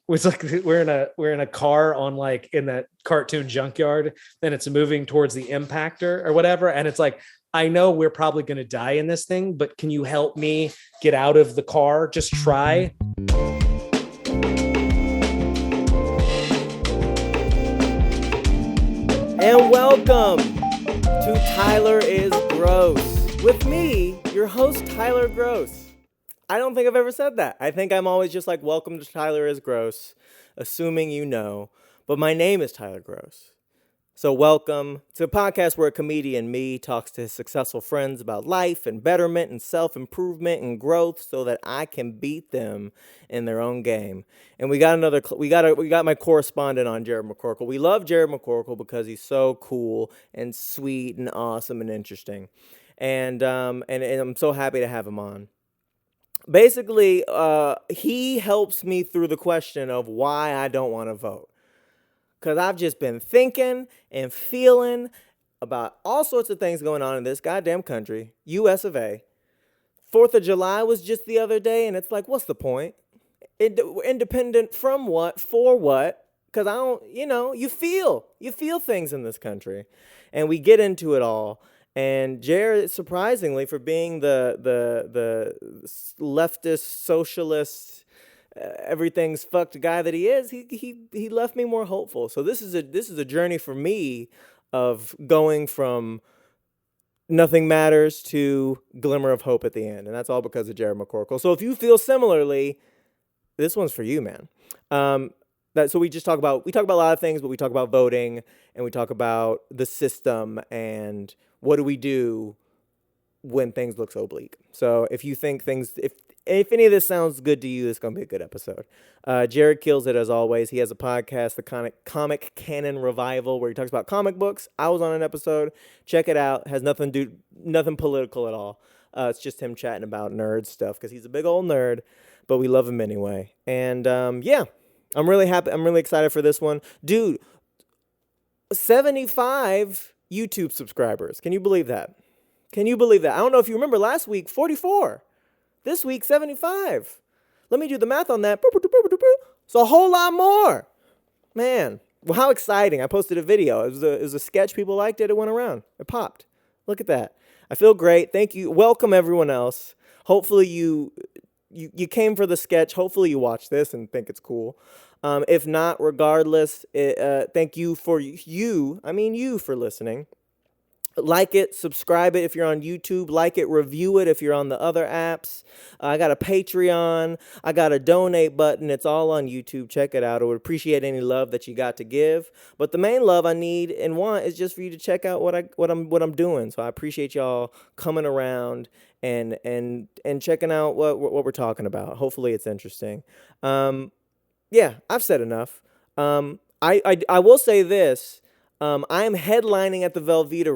It's like we're in a car on like in that cartoon junkyard, then it's moving towards the impactor or whatever, and it's like, I know we're probably going to die in this thing, but can you help me get out of the car? Just try. And welcome to Tyler Is Groce with me, your host Tyler Groce. I don't think I've ever said that. I think I'm always just like, welcome to Tyler Is Groce, assuming you know. But my name is Tyler Groce. So welcome to a podcast where a comedian, me, talks to his successful friends about life and betterment and self-improvement and growth so that I can beat them in their own game. And we got my correspondent on, Jered McCorkle. We love Jered McCorkle because he's so cool and sweet and awesome and interesting. And I'm so happy to have him on. Basically, he helps me through the question of why I don't want to vote. Because I've just been thinking and feeling about all sorts of things going on in this goddamn country, US of A. 4th of July was just the other day, and it's like, what's the point? Independent from what? For what? Because I don't, you feel things in this country. And we get into it all. And Jered, surprisingly, for being the leftist, socialist, everything's fucked guy that he is, he left me more hopeful. So this is a journey for me of going from nothing matters to glimmer of hope at the end, and that's all because of Jered McCorkle. So if you feel similarly, this one's for you, man. So we talk about a lot of things, but we talk about voting and we talk about the system and what do we do when things look so bleak. So if you think if any of this sounds good to you, it's going to be a good episode. Jered kills it as always. He has a podcast, the Comic Canon Revival, where he talks about comic books. I was on an episode. Check it out. Has nothing political at all. It's just him chatting about nerd stuff because he's a big old nerd, but we love him anyway. And I'm really happy. I'm really excited for this one. Dude, 75 YouTube subscribers. Can you believe that? I don't know if you remember last week, 44. This week, 75. Let me do the math on that. It's a whole lot more. Man, well, how exciting. I posted a video. It was a sketch. People liked it. It went around. It popped. Look at that. I feel great. Thank you. Welcome, everyone else. Hopefully you came for the sketch. Hopefully you watch this and think it's cool. If not, regardless, thank you for you for listening. Like it, subscribe it if you're on YouTube, like it, review it if you're on the other apps. I got a Patreon, I got a donate button. It's all on YouTube. Check it out. I would appreciate any love that you got to give. But the main love I need and want is just for you to check out what I'm doing. So I appreciate y'all coming around and checking out what we're talking about. Hopefully it's interesting. Yeah, I've said enough. I will say this. I am headlining at the Velveeta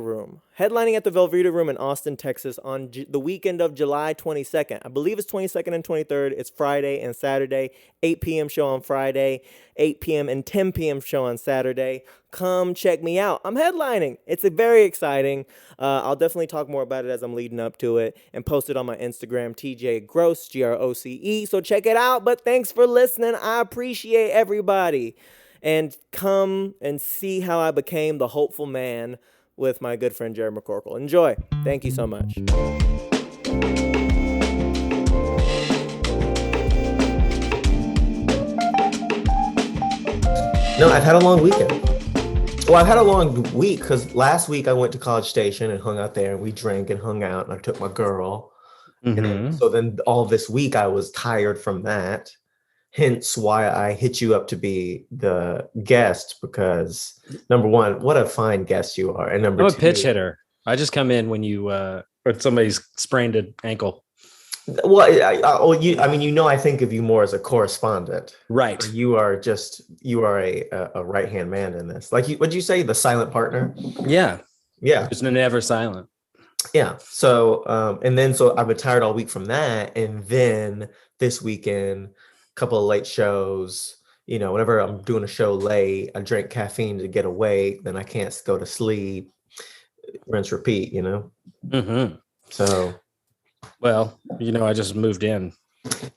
Room in Austin, Texas on the weekend of July 22nd. I believe it's 22nd and 23rd. It's Friday and Saturday, 8 p.m. show on Friday, 8 p.m. and 10 p.m. show on Saturday. Come check me out. I'm headlining. It's very exciting. I'll definitely talk more about it as I'm leading up to it and post it on my Instagram, TJ Groce, Groce. So check it out. But thanks for listening. I appreciate everybody. And come and see how I became the hopeful man with my good friend Jered McCorkle. Enjoy. Thank you so much. No, I've had a long weekend. Well, I've had a long week because last week I went to College Station and hung out there and we drank and hung out and I took my girl. Mm-hmm. And so then all this week I was tired from that. Hence why I hit you up to be the guest because number one, what a fine guest you are. And number two, I'm a pitch hitter. I just come in when or somebody's sprained an ankle. Well, I think of you more as a correspondent. Right. You are a right-hand man in this. Like, what'd you say? The silent partner? Yeah. Yeah. It's never silent. Yeah. So, so I've been tired all week from that. And then this weekend, couple of late shows, whenever I'm doing a show late, I drink caffeine to get awake, then I can't go to sleep, rinse, repeat, Mm-hmm. So, well, I just moved in.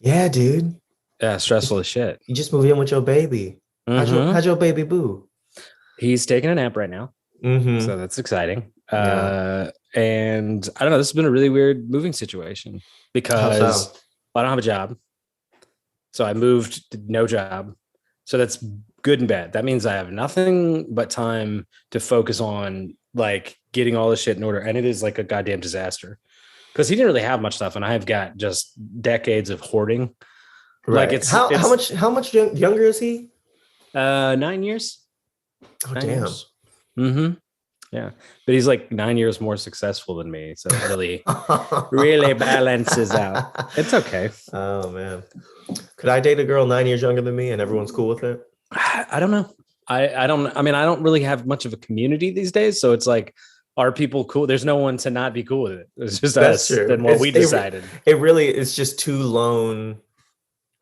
Yeah, dude. Yeah, stressful as shit. You just moved in with your baby. How's your baby boo? He's taking a nap right now. So that's exciting. And I don't know, this has been a really weird moving situation because I don't have a job. So I moved to no job. So that's good and bad. That means I have nothing but time to focus on like getting all this shit in order. And it is like a goddamn disaster because he didn't really have much stuff. And I've got just decades of hoarding. Right. Like how much younger is he? 9 years. Oh, damn. Years. Yeah. But he's like 9 years more successful than me. So it really balances out. It's okay. Oh, man. Could I date a girl 9 years younger than me and everyone's cool with it? I don't know. I don't really have much of a community these days. So it's like, are people cool? There's no one to not be cool with it. It's just us and what we decided. It really is just too lone.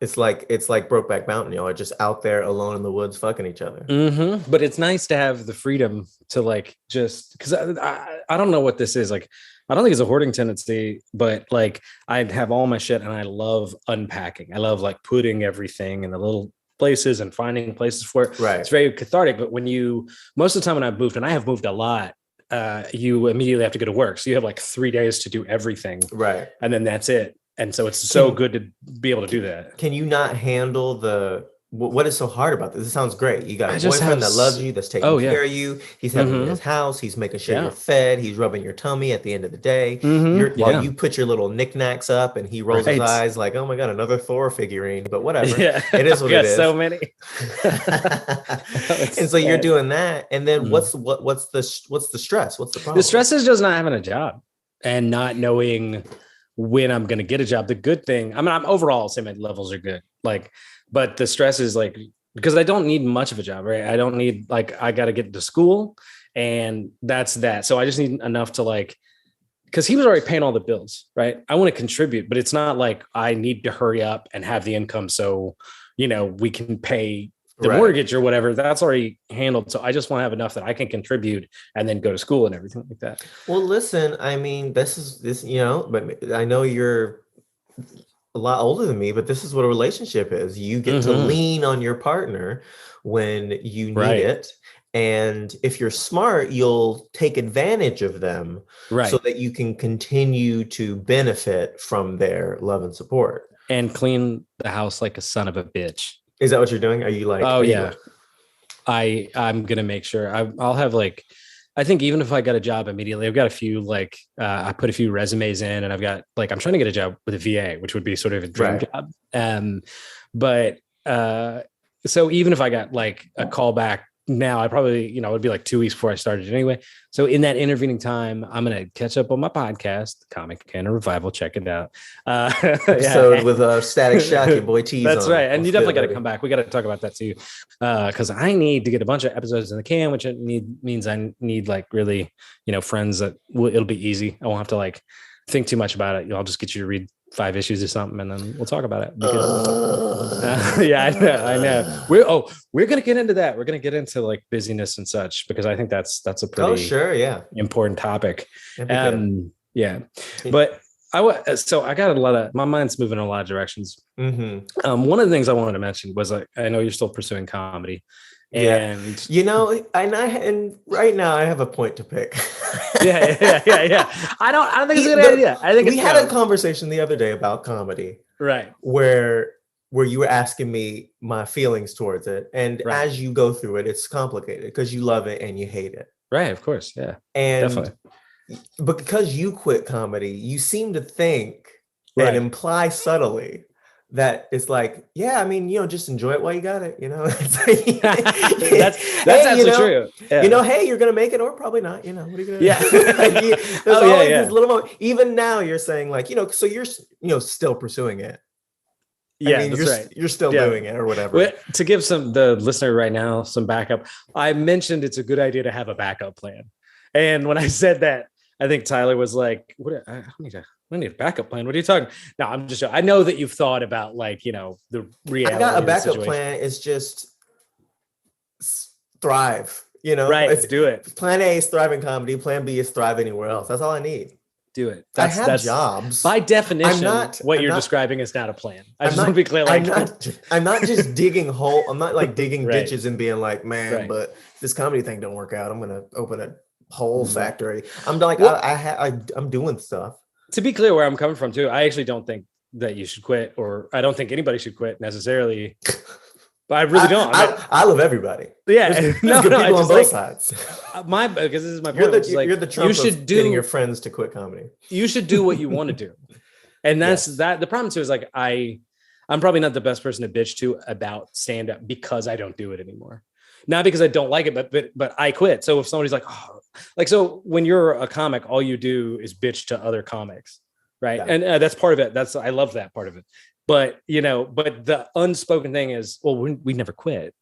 It's like Brokeback Mountain, y'all are just out there alone in the woods fucking each other. But it's nice to have the freedom to like just because I don't know what this is. Like, I don't think it's a hoarding tendency, but like I have all my shit and I love unpacking. I love like putting everything in the little places and finding places for it. Right. It's very cathartic. But most of the time when I've moved, and I have moved a lot, you immediately have to go to work. So you have like 3 days to do everything. Right. And then that's it. And so it's so good to be able to do that. Can you not handle what is so hard about this? It sounds great. You got a boyfriend that loves you, that's taking care of you. He's having you in his house. He's making sure you're fed. He's rubbing your tummy at the end of the day. While you put your little knickknacks up and he rolls his eyes like, oh my God, another Thor figurine. But whatever. Yeah. It is what it is. So many. And so you're doing that. And then what's the stress? What's the problem? The stress is just not having a job and not knowing when I'm going to get a job. The good thing, I'm overall say my levels are good. Like, but the stress is like, because I don't need much of a job, right? I don't need I got to get to school and that's that. So I just need enough to like, because he was already paying all the bills, right? I want to contribute, but it's not like I need to hurry up and have the income. So, we can pay the mortgage or whatever. That's already handled. So I just want to have enough that I can contribute and then go to school and everything like that. Well, listen, I mean, but I know you're a lot older than me, but this is what a relationship is. You get to lean on your partner when you need it. And if you're smart, you'll take advantage of them so that you can continue to benefit from their love and support. And clean the house like a son of a bitch. Is that what you're doing? Are you like, oh yeah, I'm going to make sure I'll have like, I think even if I got a job immediately, I've got a few, I put a few resumes in and I've got I'm trying to get a job with a VA, which would be sort of a dream job. So even if I got like a call back now, I probably, it would be like 2 weeks before I started anyway. So in that intervening time, I'm going to catch up on my podcast, Comic Canon Revival. Check it out. Episode with Static Shock, your boy T's. That's right. And you definitely got to come back. We got to talk about that too. Because I need to get a bunch of episodes in the can, which means I need like really, friends that it'll be easy. I won't have to like think too much about it. I'll just get you to read 5 issues or something and then we'll talk about it. Yeah, I know. We're going to get into that. We're going to get into like busyness and such, because I think that's a pretty important topic. Yeah. But I got my mind's moving in a lot of directions. One of the things I wanted to mention was I know you're still pursuing comedy. And and right now I have a point to pick. Yeah. I don't think it's a good idea. I think we had a conversation the other day about comedy, right? Where you were asking me my feelings towards it, and as you go through it, it's complicated because you love it and you hate it, right? Of course, yeah, and definitely. But because you quit comedy, you seem to think and imply subtly that it's like, just enjoy it while you got it, It's like, that's absolutely true. Yeah. Hey, you're gonna make it or probably not, what are you gonna do? Yeah. There's always this little moment. Even now you're saying like, so you're still pursuing it. Yeah, that's right. You're still doing it or whatever. Well, to give the listener right now some backup, I mentioned it's a good idea to have a backup plan. And when I said that, I think Tyler was like, I need a backup plan. What are you talking? No, I'm just, I know that you've thought about the reality. I got a backup plan. It's just thrive, Right. Let's do it. Plan A is thrive in comedy. Plan B is thrive anywhere else. That's all I need. Do it. I have jobs. By definition, I'm you're not, describing is not a plan. I I'm just not, want to be clear. Like, I'm not just digging hole. I'm not like digging Right. ditches and being like, man, Right. but if this comedy thing don't work out, I'm gonna open a whole factory. I'm like, Well, I'm doing stuff. To be clear, where I'm coming from too, I actually don't think that you should quit, or I don't think anybody should quit necessarily. But I really don't. I love everybody. Yeah, there's good people on both sides. Because this is my point. You're the Trump of getting your friends to quit comedy. You should do what you want to do, and that's that. The problem too is like I'm probably not the best person to bitch to about stand up because I don't do it anymore. Not because I don't like it, but I quit. So if somebody's like, oh, like, so when you're a comic, all you do is bitch to other comics, right? Yeah. And that's part of it. I love that part of it. But, but the unspoken thing is, well, we never quit.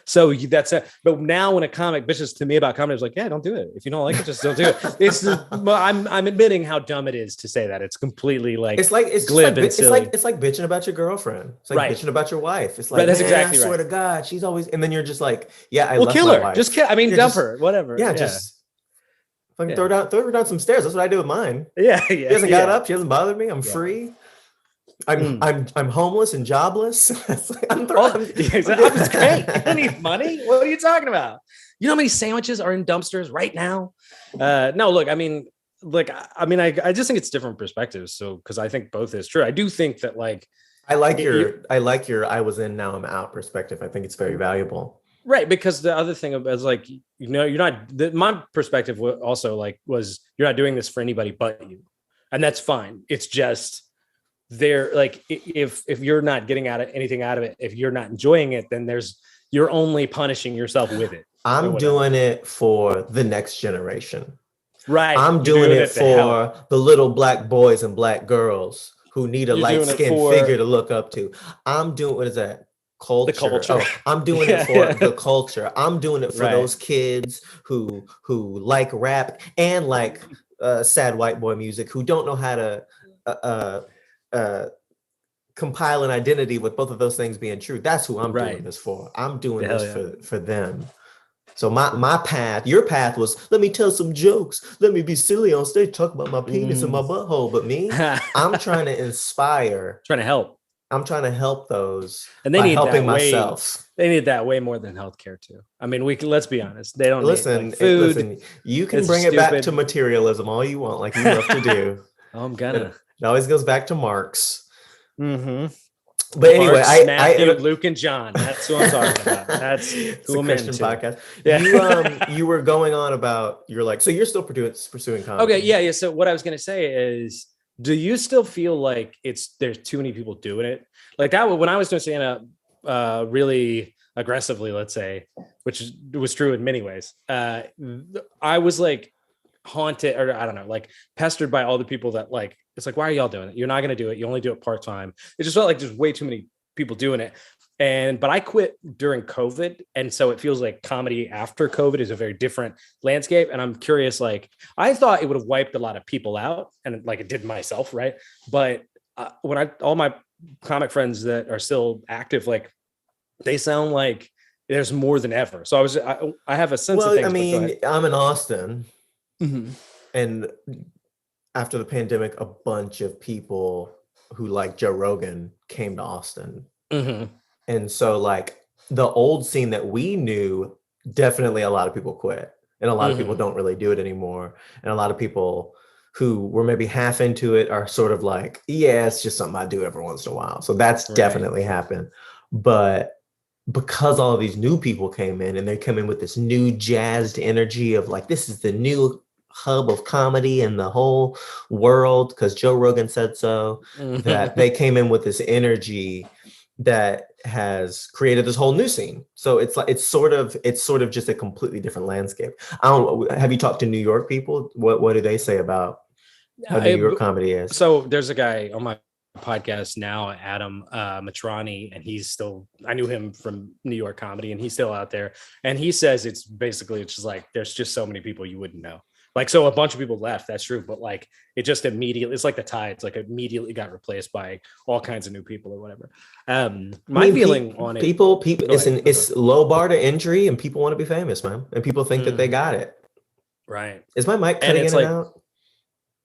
So that's it. But now when a comic bitches to me about comedy, it's like, yeah, don't do it. If you don't like it, just don't do it. I'm admitting how dumb it is to say that. It's completely like, it's glib and silly. It's like bitching about your girlfriend. It's like bitching about your wife. It's like, right, that's exactly I swear to God, she's always, and then you're just like, yeah, I love kill my her. wife. Just kill. I mean, dump her, whatever. Yeah, just fucking throw her down some stairs. That's what I do with mine. Yeah. She hasn't got up. She hasn't bothered me. I'm free. I'm homeless and jobless. That's great. I need money. What are you talking about? You know how many sandwiches are in dumpsters right now? No, look, I just think it's different perspectives. So, because I think both is true. I do think that like, I like your I was in, now I'm out perspective. I think it's very valuable. Right. Because the other thing is like, you're not, my perspective also was you're not doing this for anybody but you. And that's fine. It's just, they're like, if you're not getting anything out of it, if you're not enjoying it, then you're only punishing yourself with it. I'm doing it for the next generation. Right. I'm doing it for the little black boys and black girls who need a light-skinned figure to look up to. I'm doing, what is that? Culture. The culture. Oh, I'm doing it for the culture. I'm doing it for those kids who like rap and like sad white boy music, who don't know how to compile an identity with both of those things being true. That's who I'm doing this for. I'm doing this for them. So my path, your path was, let me tell some jokes, let me be silly on stage, talk about my penis and my butthole. But me, I'm trying to inspire, trying to help. I'm trying to help those, and they need helping myself. They need that way more than healthcare too. I mean, let's be honest. They don't need food. Listen, you can bring it back to materialism all you want, like you love to do. I'm gonna. It always goes back to Marx. Mm-hmm. But anyway, Matthew, Luke, and John. That's who I'm talking about. That's who I'm Christian podcast. Yeah. You were going on about, you're like, so you're still pursuing comedy. Okay, yeah. So what I was going to say is, do you still feel like there's too many people doing it? Like that when I was doing stand up really aggressively, let's say, which was true in many ways. I was like haunted, or I don't know, like pestered by all the people that like, it's like, why are y'all doing it? You're not going to do it. You only do it part-time. It just felt like there's way too many people doing it. But I quit during COVID. And so it feels like comedy after COVID is a very different landscape. And I'm curious, like, I thought it would have wiped a lot of people out, and like it did myself. Right. But when all my comic friends that are still active, like they sound like there's more than ever. So I have a sense of things. I mean, I'm in Austin, mm-hmm. and after the pandemic, a bunch of people who like Joe Rogan came to Austin. Mm-hmm. And so like the old scene that we knew, definitely a lot of people quit, and a lot of people don't really do it anymore. And a lot of people who were maybe half into it are sort of like, yeah, it's just something I do every once in a while. So that's definitely happened. But because all of these new people came in, and they come in with this new jazzed energy of like, this is the new hub of comedy in the whole world, because Joe Rogan said so, that they came in with this energy that has created this whole new scene. So it's like it's sort of just a completely different landscape. Have you talked to New York people? What do they say about how New York comedy is? So there's a guy on my podcast now, Adam Matrani, and I knew him from New York comedy, and he's still out there. And he says it's just like there's just so many people you wouldn't know. Like, so a bunch of people left, that's true, but like it just immediately, it's like the tides, like immediately got replaced by all kinds of new people or whatever. My feeling on it, people, it's low bar to entry, and people want to be famous, man, and people think that they got it. Right. Is my mic cutting in and out?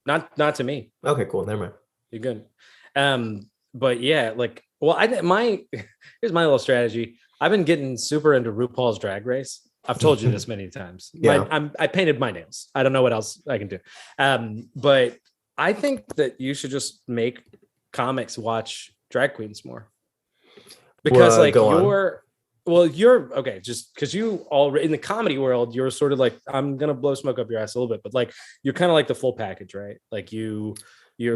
Not to me. Okay, cool. Never mind. You're good. But yeah, like, well, here's my little strategy. I've been getting super into RuPaul's Drag Race. I've told you this many times. Yeah. I painted my nails. I don't know what else I can do. But I think that you should just make comics watch drag queens more. Because you're okay, just because you already in the comedy world, you're sort of like, I'm gonna blow smoke up your ass a little bit, but like you're kind of like the full package, right? Like you're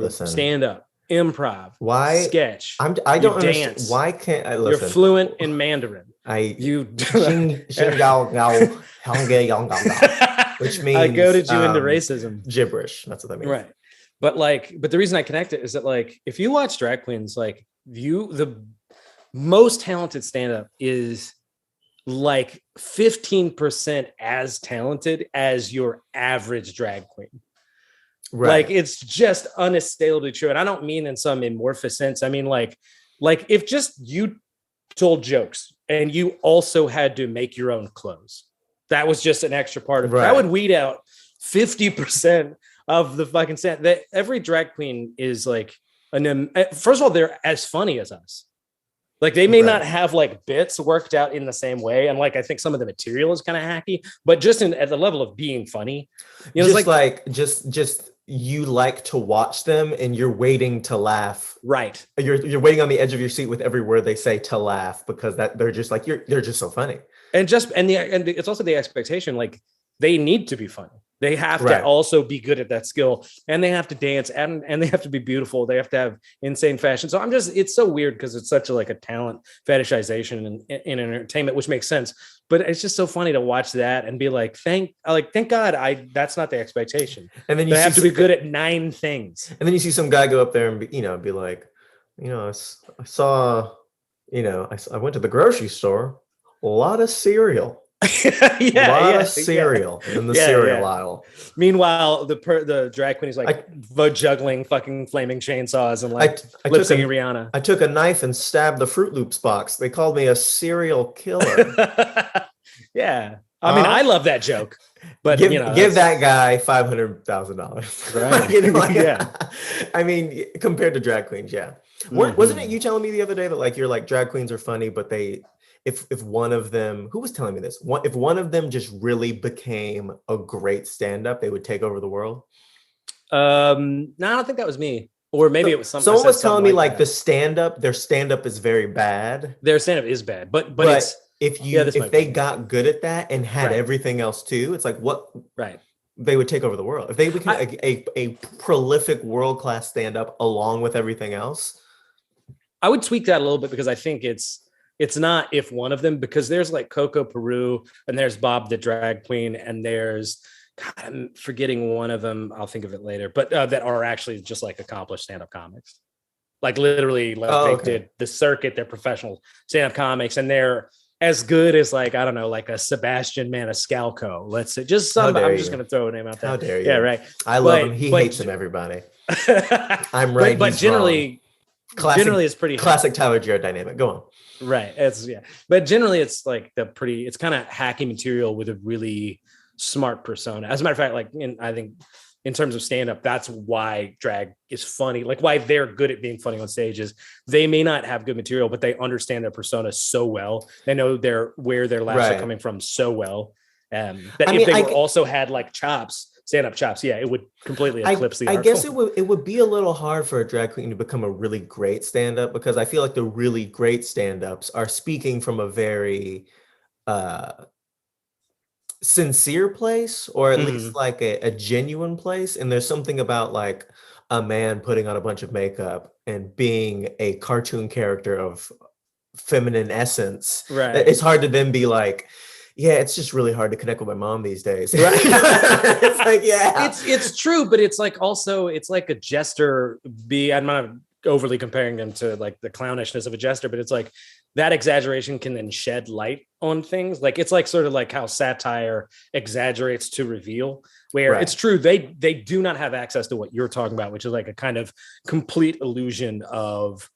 stand up, improv, sketch. I don't understand. Why can't I listen? You're fluent in Mandarin. Which means I goaded you into racism. Gibberish. That's what that means. Right. But the reason I connect it is that like if you watch drag queens, like the most talented stand-up is like 15% as talented as your average drag queen. Right. Like it's just unassailably true. And I don't mean in some amorphous sense. I mean like if just you told jokes and you also had to make your own clothes, that was just an extra part of it. That would weed out 50% of the fucking stand. That every drag queen is like first of all, they're as funny as us. Like they may not have like bits worked out in the same way, and like I think some of the material is kind of hacky, but just at the level of being funny, you know, it's just you like to watch them, and you're waiting to laugh. Right, you're waiting on the edge of your seat with every word they say to laugh because that they're just like they're just so funny, and it's also the expectation like they need to be funny. They have to also be good at that skill, and they have to dance, and they have to be beautiful. They have to have insane fashion. So it's so weird because it's such a talent fetishization in entertainment, which makes sense. But it's just so funny to watch that and be like, thank God, that's not the expectation. And then you have to be good at 9 things. And then you see some guy go up there and be like, I saw, I went to the grocery store, a lot of cereal. A lot of cereal in the cereal aisle. Meanwhile, the drag queen is like juggling fucking flaming chainsaws and like lip syncing Rihanna. I took a knife and stabbed the Fruit Loops box. They called me a serial killer. Yeah, I mean, I love that joke, but give that guy $500,000. Right? Yeah. I mean, compared to drag queens, yeah. Wasn't it you telling me the other day that like you're like drag queens are funny, but they. If one of them, who was telling me this? If one of them just really became a great stand-up, they would take over the world? No, I don't think that was me. Or maybe it was something. Someone was telling me like their stand-up is very bad. Their stand-up is bad, but it's if they got good at that and had everything else too, it's like what they would take over the world. If they became a prolific world-class stand-up along with everything else. I would tweak that a little bit because I think it's not if one of them, because there's like Coco Peru and there's Bob the drag queen and there's, God, I'm forgetting one of them. I'll think of it later, but that are actually just like accomplished stand-up comics. Like literally they did the circuit, they're professional stand-up comics and they're as good as like, I don't know, like a Sebastian Maniscalco. Let's say just some, I'm just going to throw a name out there. How dare you? Yeah, right. I love him. He hates him, everybody. I'm right. But generally, it's pretty classic Tyler Jered dynamic. Go on. Right. But generally it's like it's kind of hacky material with a really smart persona. As a matter of fact, I think in terms of stand-up, that's why drag is funny. Like why they're good at being funny on stages. They may not have good material, but they understand their persona so well. They know where their laughs are coming from so well. That if they also had like stand-up chops, it would completely eclipse the art. I guess it would be a little hard for a drag queen to become a really great stand-up because I feel like the really great stand-ups are speaking from a very sincere place, or at least like a genuine place. And there's something about like a man putting on a bunch of makeup and being a cartoon character of feminine essence. Right. It's hard to then be like, yeah, it's just really hard to connect with my mom these days. Right? It's like, it's true, but it's like also it's like a jester. I'm not overly comparing them to like the clownishness of a jester, but it's like that exaggeration can then shed light on things. Like it's like sort of like how satire exaggerates to reveal. Where it's true, they do not have access to what you're talking about, which is like a kind of complete illusion of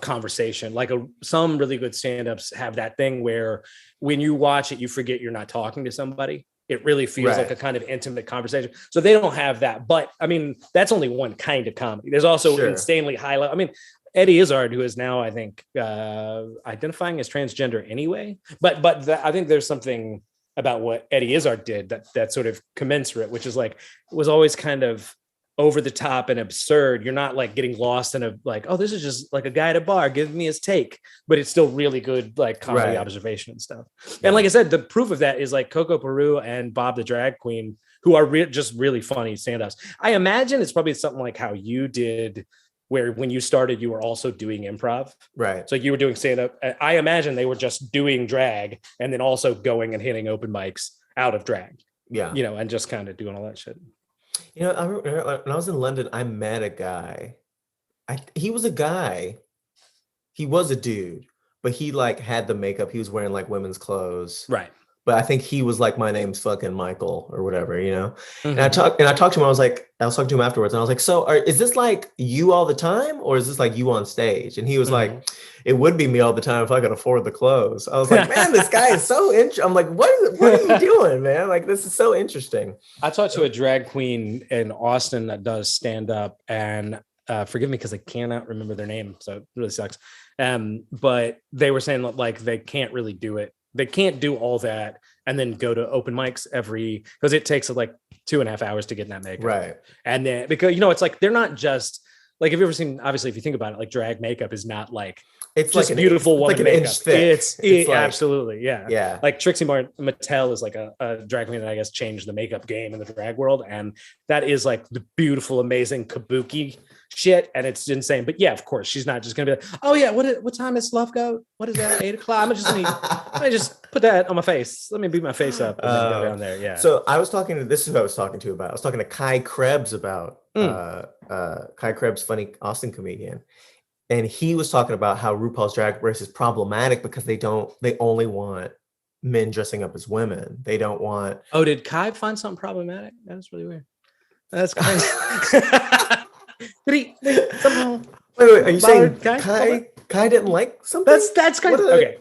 conversation. Like some really good stand-ups have that thing where when you watch it, you forget you're not talking to somebody. it really feels like a kind of intimate conversation. So they don't have that. But I mean, that's only one kind of comedy. There's also insanely high level. I mean, Eddie Izzard, who is now, I think, identifying as transgender anyway. But I think there's something about what Eddie Izzard did that sort of commensurate, which is like, it was always kind of over the top and absurd. You're not like getting lost in a like, oh, this is just like a guy at a bar giving me his take, but it's still really good like comedy observation and stuff. And like I said, the proof of that is like Coco Peru and Bob the Drag Queen, who are just really funny stand-ups. I imagine it's probably something like how you did, where when you started, you were also doing improv. Right. So you were doing stand-up. I imagine they were just doing drag and then also going and hitting open mics out of drag. Yeah. You know, and just kind of doing all that shit. You know, I remember when I was in London, I met a guy. He was a guy. He was a dude, but he like had the makeup. He was wearing like women's clothes. Right. But I think he was like, my name's fucking Michael or whatever, you know? Mm-hmm. And I talked to him. I was talking to him afterwards and I was like, so is this like you all the time? Or is this like you on stage? And he was like, it would be me all the time if I could afford the clothes. I was like, man, this guy is so interesting. I'm like, what are you doing, man? Like, this is so interesting. I talked to a drag queen in Austin that does stand up, and forgive me because I cannot remember their name. So it really sucks. But they were saying like they can't really do it. They can't do all that and then go to open mics because it takes like 2.5 hours to get in that makeup. Right. And then because, you know, it's like, they're not just like, have you ever seen, obviously, if you think about it, like drag makeup is not like, it's just like beautiful woman like an makeup. inch thick. It's like, absolutely. Yeah. Yeah. Like Trixie Mattel is like a drag queen that I guess changed the makeup game in the drag world. And that is like the beautiful, amazing kabuki shit. And it's insane. But yeah, of course, she's not just going to be like, oh yeah, what time is Love Goat? What is that? 8 o'clock? Let me just put that on my face. Let me beat my face up and then go down there. Yeah. So this is who I was talking to about. I was talking to Kai Krebs about Kai Krebs, funny Austin comedian. And he was talking about how RuPaul's Drag Race is problematic because they only want men dressing up as women. They don't want. Oh, did Kai find something problematic? That's really weird. That's kind of. Did he somehow? Wait, are you saying Kai didn't like something? That's kind of okay.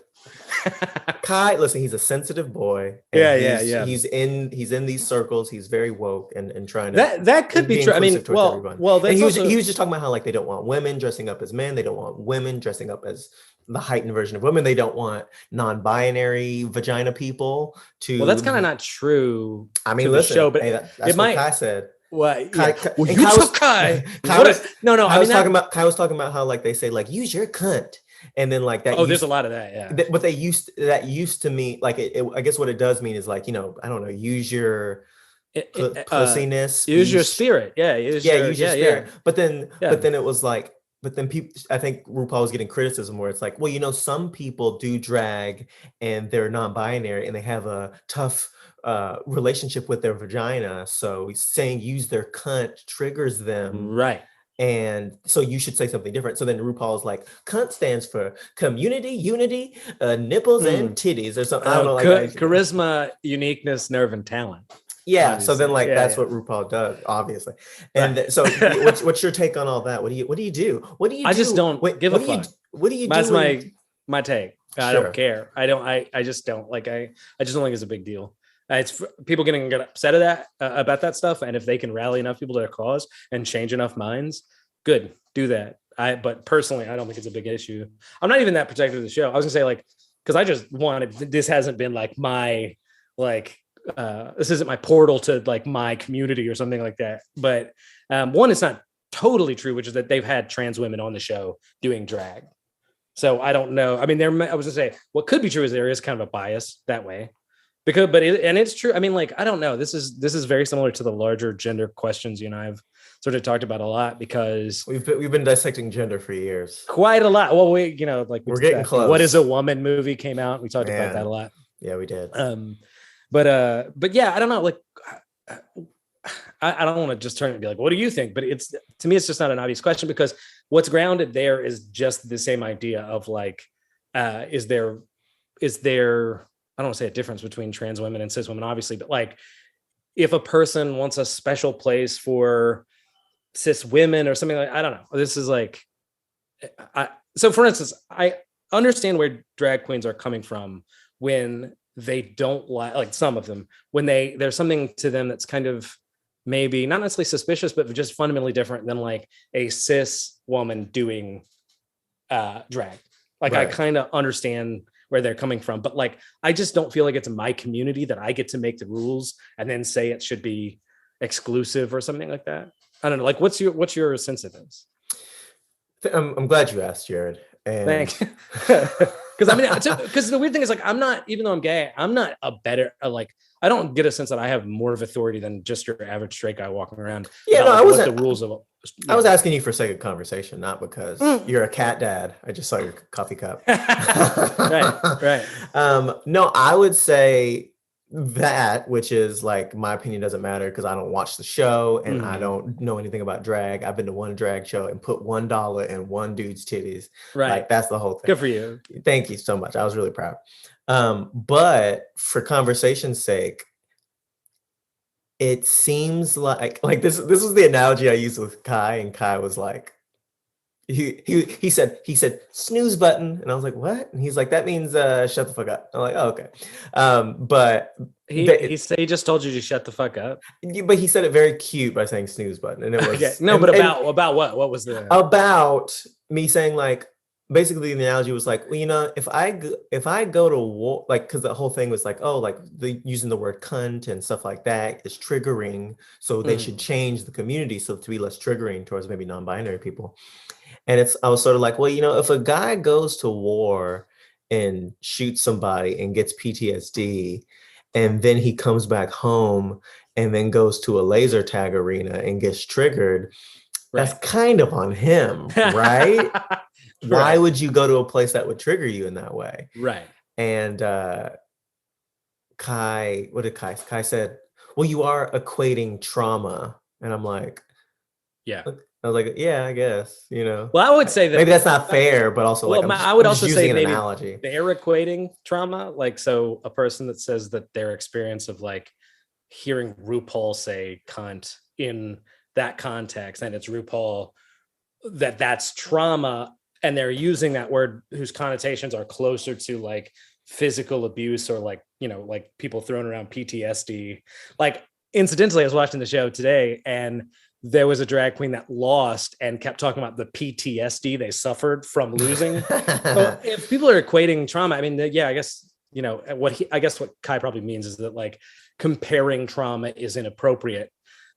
Kai, listen, he's a sensitive boy. Yeah. He's in these circles. He's very woke and trying to. That could be true. I mean, well, he was just talking about how like they don't want women dressing up as men. They don't want women dressing up as the heightened version of women. They don't want non-binary vagina people to. Well, that's kind of not true. I mean, listen, show, but that's what Kai said. Well, Kai. Kai. No. Kai was talking about how like they say like use your cunt. And then like that. Oh, there's a lot of that. Yeah. But that used to mean like I guess what it does mean is like, you know, I don't know, use your pussiness. Use your spirit. Yeah. Use your spirit. Yeah. But then it was like, people, I think RuPaul was getting criticism where it's like, well, you know, some people do drag and they're non-binary and they have a tough relationship with their vagina. So saying use their cunt triggers them. Right. And so you should say something different. So then RuPaul's like, cunt stands for community, unity, nipples and titties or something. I don't know, like charisma, uniqueness, nerve, and talent. Yeah. Obviously. So then like that's what RuPaul does, obviously. And so what's your take on all that? What do you do? I just don't give a fuck. What do you do? That's my take. I don't care. I just don't like, I just don't think it's a big deal. It's people getting upset about that stuff. And if they can rally enough people to their cause and change enough minds, good, do that. But personally, I don't think it's a big issue. I'm not even that protective of the show. I was gonna say like, because I just wanted, this hasn't been like my, like, this isn't my portal to like my community or something like that. But one, it's not totally true, which is that they've had trans women on the show doing drag. So I don't know. I mean, I was gonna say what could be true is there is kind of a bias that way. And it's true. I mean, like, I don't know. This is very similar to the larger gender questions you and I have sort of talked about a lot because we've been dissecting gender for years. Quite a lot. Well, we're getting close. What Is a Woman movie came out. We talked about that a lot. Yeah, we did. But yeah, I don't know. Like, I don't want to just turn and be like, what do you think? But to me, it's just not an obvious question because what's grounded there is just the same idea of like, is there I don't want to say a difference between trans women and cis women, obviously, but like if a person wants a special place for cis women or something like, I don't know. This is like, so for instance, I understand where drag queens are coming from when they don't like some of them when there's something to them that's kind of maybe not necessarily suspicious, but just fundamentally different than like a cis woman doing drag. Like I kind of understand where they're coming from, but like I just don't feel like it's my community that I get to make the rules and then say it should be exclusive or something like that. I don't know. Like what's your sense of this? I'm glad you asked, Jered. And thanks. Because the weird thing is like I'm not, even though I'm gay, I'm not a better like I don't get a sense that I have more of authority than just your average straight guy walking around. Yeah, no, like, I wasn't. The rules of. I was asking you for sake of conversation, not because you're a cat dad. I just saw your coffee cup. Right. No, I would say that, which is like my opinion doesn't matter because I don't watch the show and I don't know anything about drag. I've been to one drag show and put $1 in one dude's titties. Right. Like that's the whole thing. Good for you. Thank you so much. I was really proud. But for conversation's sake, it seems like this was the analogy I used with Kai, and Kai was like, he said snooze button, and I was like, what? And he's like, that means shut the fuck up. I'm like, oh, okay. But he just told you to shut the fuck up. But he said it very cute by saying snooze button, and it was okay. No, but about what? What was the about me saying like, basically the analogy was like, well, you know, if I go to war, like, because the whole thing was like, oh, like using the word cunt and stuff like that is triggering, so they should change the community so to be less triggering towards maybe non-binary people. And I was sort of like, well, you know, if a guy goes to war and shoots somebody and gets PTSD, and then he comes back home and then goes to a laser tag arena and gets triggered, that's kind of on him, right? Why would you go to a place that would trigger you in that way? Right. And Kai, what did Kai? Kai said, well, you are equating trauma. And I'm like, yeah. I was like, yeah, I guess, you know. Well, I would say that maybe that's not fair, but also like I would also say an maybe analogy. They're equating trauma. Like, so a person that says that their experience of like hearing RuPaul say cunt in that context, and it's RuPaul, that's trauma. And they're using that word whose connotations are closer to like physical abuse or like, you know, like people throwing around PTSD. Like incidentally, I was watching the show today and there was a drag queen that lost and kept talking about the PTSD they suffered from losing. So if people are equating trauma, I mean, yeah, I guess, you know, what Kai probably means is that like comparing trauma is inappropriate.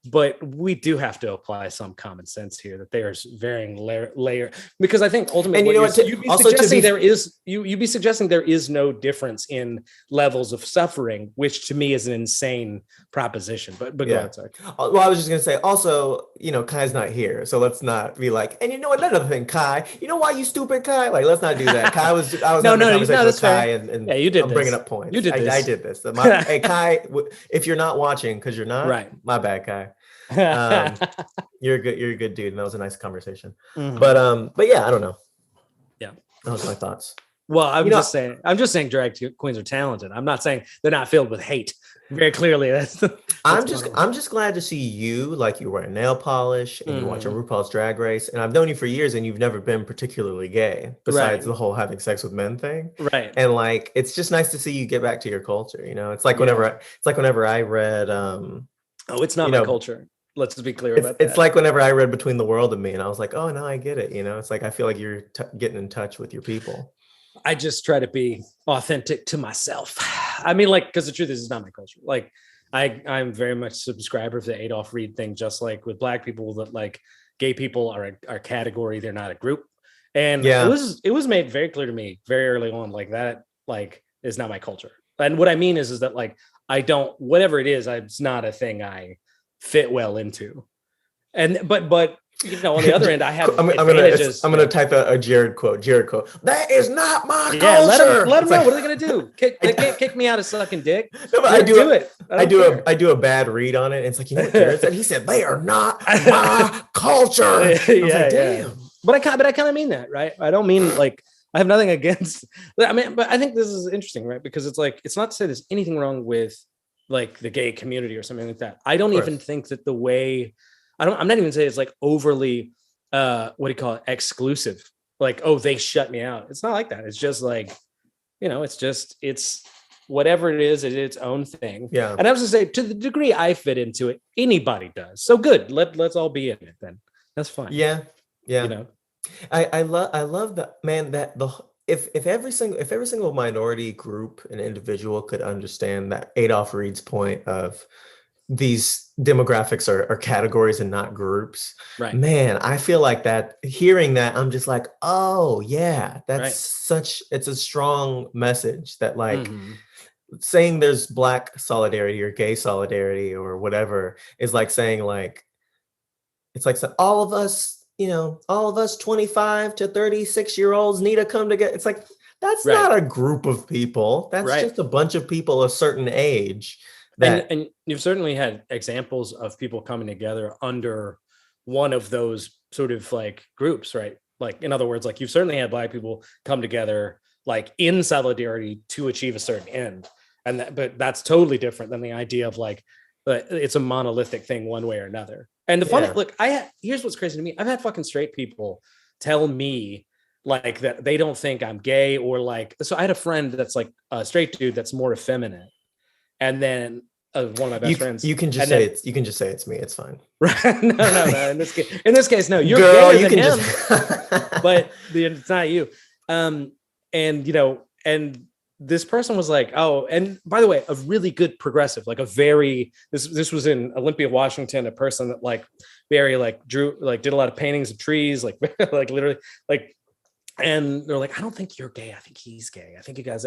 But we do have to apply some common sense here that there's varying layer because I think ultimately you'd be suggesting there is no difference in levels of suffering, which to me is an insane proposition. But go ahead, sorry. Well, I was just gonna say also, you know, Kai's not here, so let's not be like, and you know another thing, Kai, you know why you stupid, Kai? Like, let's not do that. Kai was I was having a conversation with Kai, and yeah, you did. I'm bringing up points. You did this. I did this. Hey, Kai, if you're not watching, because you're not, right? My bad, Kai. You're a good dude, and that was a nice conversation. Mm-hmm. But yeah, I don't know. Yeah, those are my thoughts. Well, I'm just saying drag queens are talented. I'm not saying they're not filled with hate. Very clearly, I'm just glad to see you, like, you wearing nail polish and you're watching RuPaul's Drag Race, and I've known you for years and you've never been particularly gay besides the whole having sex with men thing. Right. And like, it's just nice to see you get back to your culture. You know, it's like whenever I read it's not my culture. Let's just be clear about that. It's like whenever I read Between the World and Me, and I was like, oh, no, I get it. You know, it's like, I feel like you're getting in touch with your people. I just try to be authentic to myself. I mean, like, because the truth is, it's not my culture. Like, I'm very much a subscriber to the Adolph Reed thing, just like with Black people, that like gay people are a category, they're not a group. And it was made very clear to me very early on, like that, like, is not my culture. And what I mean is that like, I don't, whatever it is, it's not a thing I fit well into. And but you know, on the other end, I have advantages. I'm gonna type a Jered quote. That is not my culture. Let them know. What are they gonna do? They can't kick me out of sucking dick. No, but I do a bad read on it. It's like, you know what Jered said? He said they are not my culture. Damn. But I kind of mean that, right? I don't mean like I have nothing against. I mean, but I think this is interesting, right? Because it's like, it's not to say there's anything wrong with like the gay community or something like that. I don't even think that the way I'm not even saying it's like overly what do you call it, exclusive, like, oh, they shut me out. It's not like that. It's just like, you know, it's whatever it is its own thing. Yeah. And I was gonna say, to the degree I fit into it, anybody does. So good. Let's all be in it then. That's fine. Yeah. You know, I love that, man, that if every single minority group and individual could understand that Adolph Reed's point of these demographics are categories and not groups. right. Man, I feel like that, hearing that, I'm just like, oh yeah, that's Right. it's a strong message that, like, Mhm. saying there's Black solidarity or gay solidarity or whatever is like saying, like, it's like, so all of us, all of us 25 to 36-year-olds need to come together. It's like, that's Right. not a group of people. That's Right. just a bunch of people a certain age. That And you've certainly had examples of people coming together under one of those sort of like groups, right? Like, in other words, like, you've certainly had Black people come together like in solidarity to achieve a certain end. But that's totally different than the idea of like, it's a monolithic thing one way or another. And the funny, Yeah. look, here's what's crazy to me. I've had fucking straight people tell me like that they don't think I'm gay, or like, so I had a friend that's like a straight dude that's more effeminate. And then one of my best friends. You can just say it's me. It's fine. Right? No. In this case, no. You're Girl, gayer you than can him, just but it's not you. And this person was like, oh, and by the way, a really good progressive, like this was in Olympia, Washington, a person that like very like drew, like did a lot of paintings of trees, like like literally like. And they're like, I don't think you're gay. I think he's gay. I think you guys,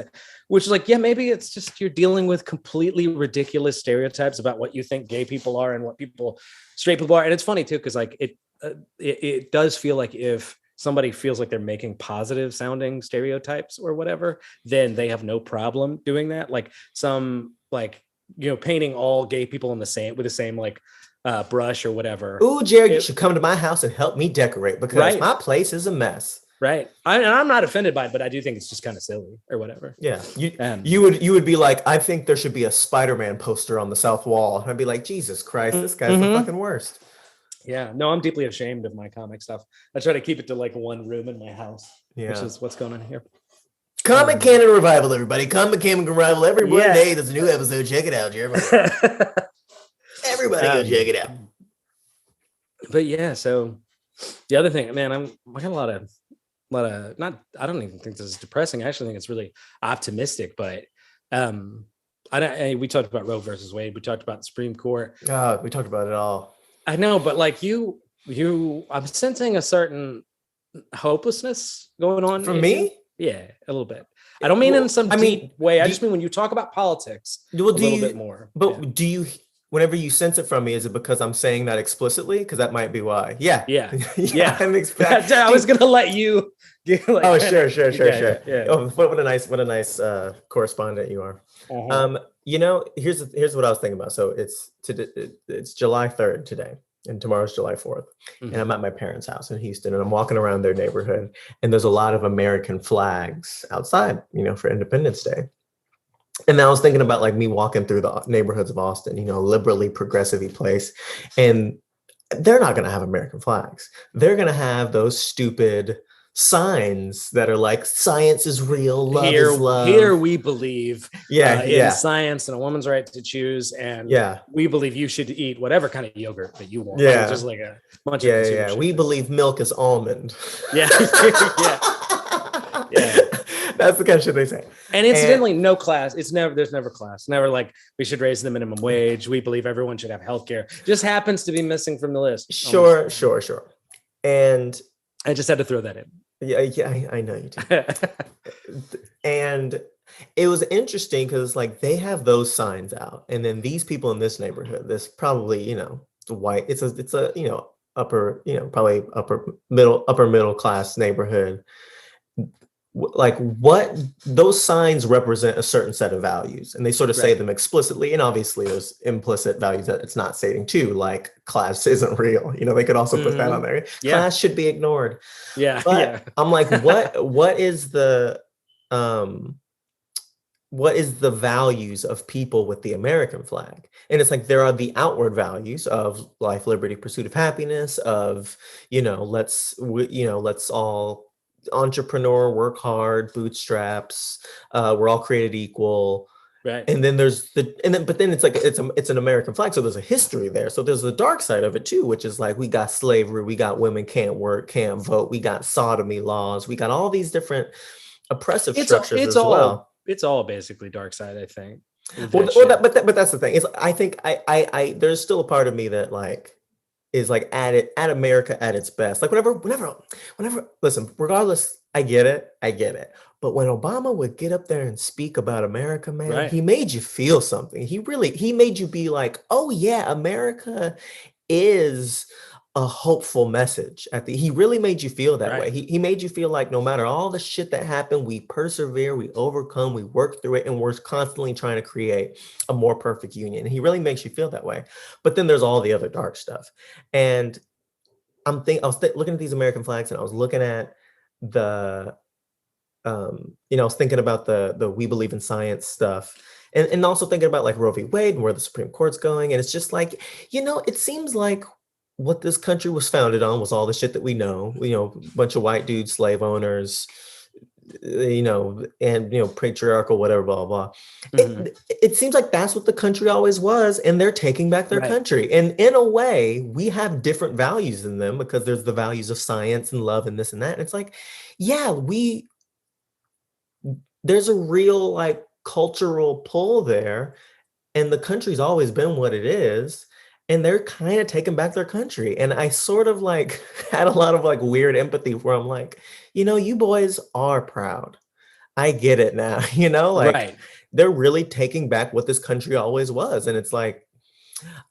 which is like, yeah, maybe it's just you're dealing with completely ridiculous stereotypes about what you think gay people are and what straight people are. And it's funny too, because like it does feel like if somebody feels like they're making positive sounding stereotypes or whatever, then they have no problem doing that. Like some like, painting all gay people with the same like brush or whatever. Ooh, Jered, you should come to my house and help me decorate, because my place is a mess. Right. I'm not offended by it, but I do think it's just kind of silly or whatever. Yeah. You would be like, I think there should be a Spider-Man poster on the south wall. And I'd be like, Jesus Christ, this guy's the fucking worst. Yeah. No, I'm deeply ashamed of my comic stuff. I try to keep it to like one room in my house, which is what's going on here. Comic Canon Revival, everybody. Comic Canon Revival every Monday. There's a new episode. Check it out, Jeremy. Everybody go check it out. But yeah, so the other thing, man, I got a lot of not, I don't even think this is depressing. I actually think it's really optimistic, but we talked about Roe versus Wade. We talked about the Supreme Court. We talked about it all. I know, but like I'm sensing a certain hopelessness going on. From me? Yeah, a little bit. I don't mean in some deep way. I just mean when you talk about politics a little bit more. But do you, whenever you sense it from me, is it because I'm saying that explicitly? Because that might be why. Yeah. I'm expecting. I was gonna let you. Oh, sure. Yeah. Oh, what a nice correspondent you are. Here's what I was thinking about. So it's July 3rd today, and tomorrow's July 4th, and I'm at my parents' house in Houston, and I'm walking around their neighborhood, and there's a lot of American flags outside, for Independence Day. And I was thinking about like me walking through the neighborhoods of Austin, liberally progressive-y place, and they're not going to have American flags. They're going to have those stupid signs that are like, science is real, love is love. Here we believe in science and a woman's right to choose, and we believe you should eat whatever kind of yogurt that you want. Yeah. Like, just like a bunch of we believe milk is almond. Yeah. Yeah. That's the kind of shit they say. And incidentally, no class. There's never class. Never like, we should raise the minimum wage. We believe everyone should have healthcare. Just happens to be missing from the list. Sure. And I just had to throw that in. Yeah, I know you do. And it was interesting because like they have those signs out, and then these people in this neighborhood, this probably white. It's a upper probably upper middle class neighborhood. Like what those signs represent a certain set of values, and they sort of say them explicitly, and obviously there's implicit values that it's not stating too, like class isn't real. They could also put that on there. Class should be ignored. But I'm like, what is the values of people with the American flag? And it's like there are the outward values of life, liberty, pursuit of happiness, of let's all entrepreneur, work hard, bootstraps, we're all created equal, Right. And then but then it's like it's an American flag, so there's a history there. So there's the dark side of it too, which is like we got slavery, we got women can't work, can't vote, we got sodomy laws, we got all these different oppressive structures as well. It's all basically dark side, I think. But that's the thing. Is I think I there's still a part of me that like is like at America at its best. Like whenever listen, regardless, I get it. But when Obama would get up there and speak about America, man, right. He made you feel something. He made you be like, oh yeah, America is a hopeful message. He really made you feel that way. He made you feel like no matter all the shit that happened, we persevere, we overcome, we work through it, and we're constantly trying to create a more perfect union. And he really makes you feel that way. But then there's all the other dark stuff. And I was looking at these American flags, and I was looking at the I was thinking about the we believe in science stuff, and also thinking about like Roe v. Wade and where the Supreme Court's going. And it's just like, it seems like what this country was founded on was all the shit that we know, a bunch of white dudes, slave owners, and patriarchal, whatever, blah, blah. Mm-hmm. It seems like that's what the country always was, and they're taking back their country. And in a way, we have different values than them because there's the values of science and love and this and that. And it's like, yeah, there's a real like cultural pull there, and the country's always been what it is, and they're kind of taking back their country. And I sort of like had a lot of like weird empathy where I'm like, you boys are proud. I get it now, they're really taking back what this country always was. And it's like,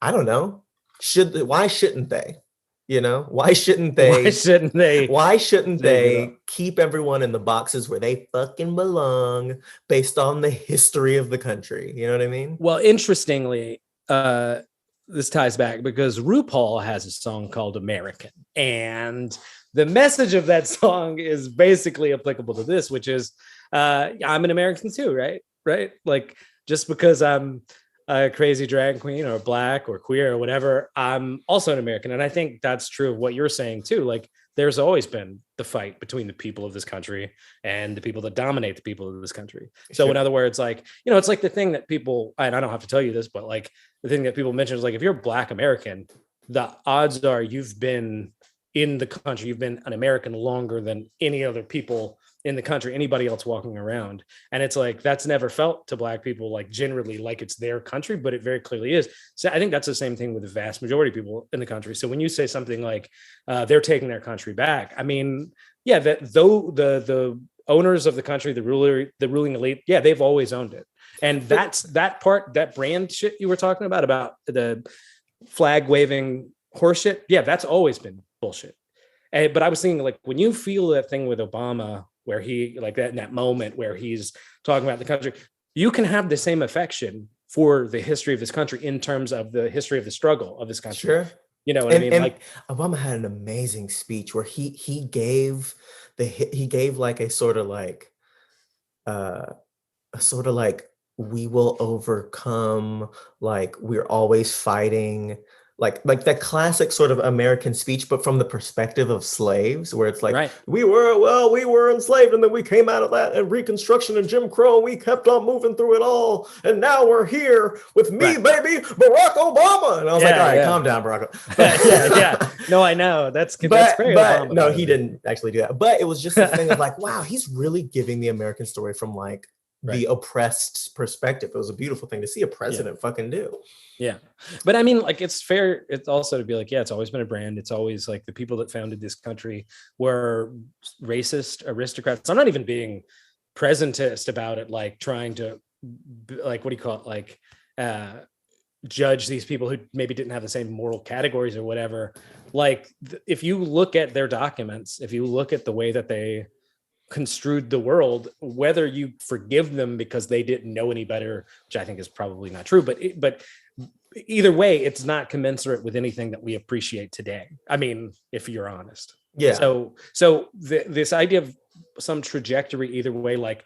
I don't know, why shouldn't they? Why shouldn't they keep everyone in the boxes where they fucking belong based on the history of the country? You know what I mean? Well, interestingly, this ties back because RuPaul has a song called American, and the message of that song is basically applicable to this, which is I'm an American too, right? Like, just because I'm a crazy drag queen or black or queer or whatever, I'm also an American. And I think that's true of what you're saying too. Like, there's always been the fight between the people of this country and the people that dominate the people of this country. So sure. In other words, like, it's like the thing that people, and I don't have to tell you this, but like the thing that people mention is like, if you're Black American, the odds are you've been in the country, you've been an American longer than any other people in the country, anybody else walking around. And it's like, that's never felt to Black people, like generally like it's their country, but it very clearly is. So I think that's the same thing with the vast majority of people in the country. So when you say something like they're taking their country back, I mean, yeah, that though the owners of the country, the ruling elite, yeah, they've always owned it. And that's that part, that brand shit you were talking about the flag waving horse shit. Yeah, that's always been bullshit. But I was thinking, like, when you feel that thing with Obama, where he like that in that moment where he's talking about the country, you can have the same affection for the history of this country in terms of the history of the struggle of this country. Sure. You know what I mean? And like Obama had an amazing speech where he gave like a sort of like we will overcome, like we're always fighting, like that classic sort of American speech, but from the perspective of slaves, where it's like, right. we were enslaved, and then we came out of that and Reconstruction and Jim Crow, and we kept on moving through it all, and now we're here with me, right. baby, Barack Obama. And I was like, all right, calm down, Barack. yeah. No, I know that's very Obama. No, he didn't actually do that. But it was just this thing of like, wow, he's really giving the American story from like the oppressed perspective. It was a beautiful thing to see a president fucking do. Yeah. But I mean, like, it's fair. It's also to be like, yeah, it's always been a brand. It's always like the people that founded this country were racist aristocrats. I'm not even being presentist about it, like trying to, like, what do you call it? Like, judge these people who maybe didn't have the same moral categories or whatever. Like, if you look at their documents, if you look at the way that they construed the world, whether you forgive them because they didn't know any better, which I think is probably not true, but either way, it's not commensurate with anything that we appreciate today. I mean, if you're honest. Yeah. So this idea of some trajectory either way, like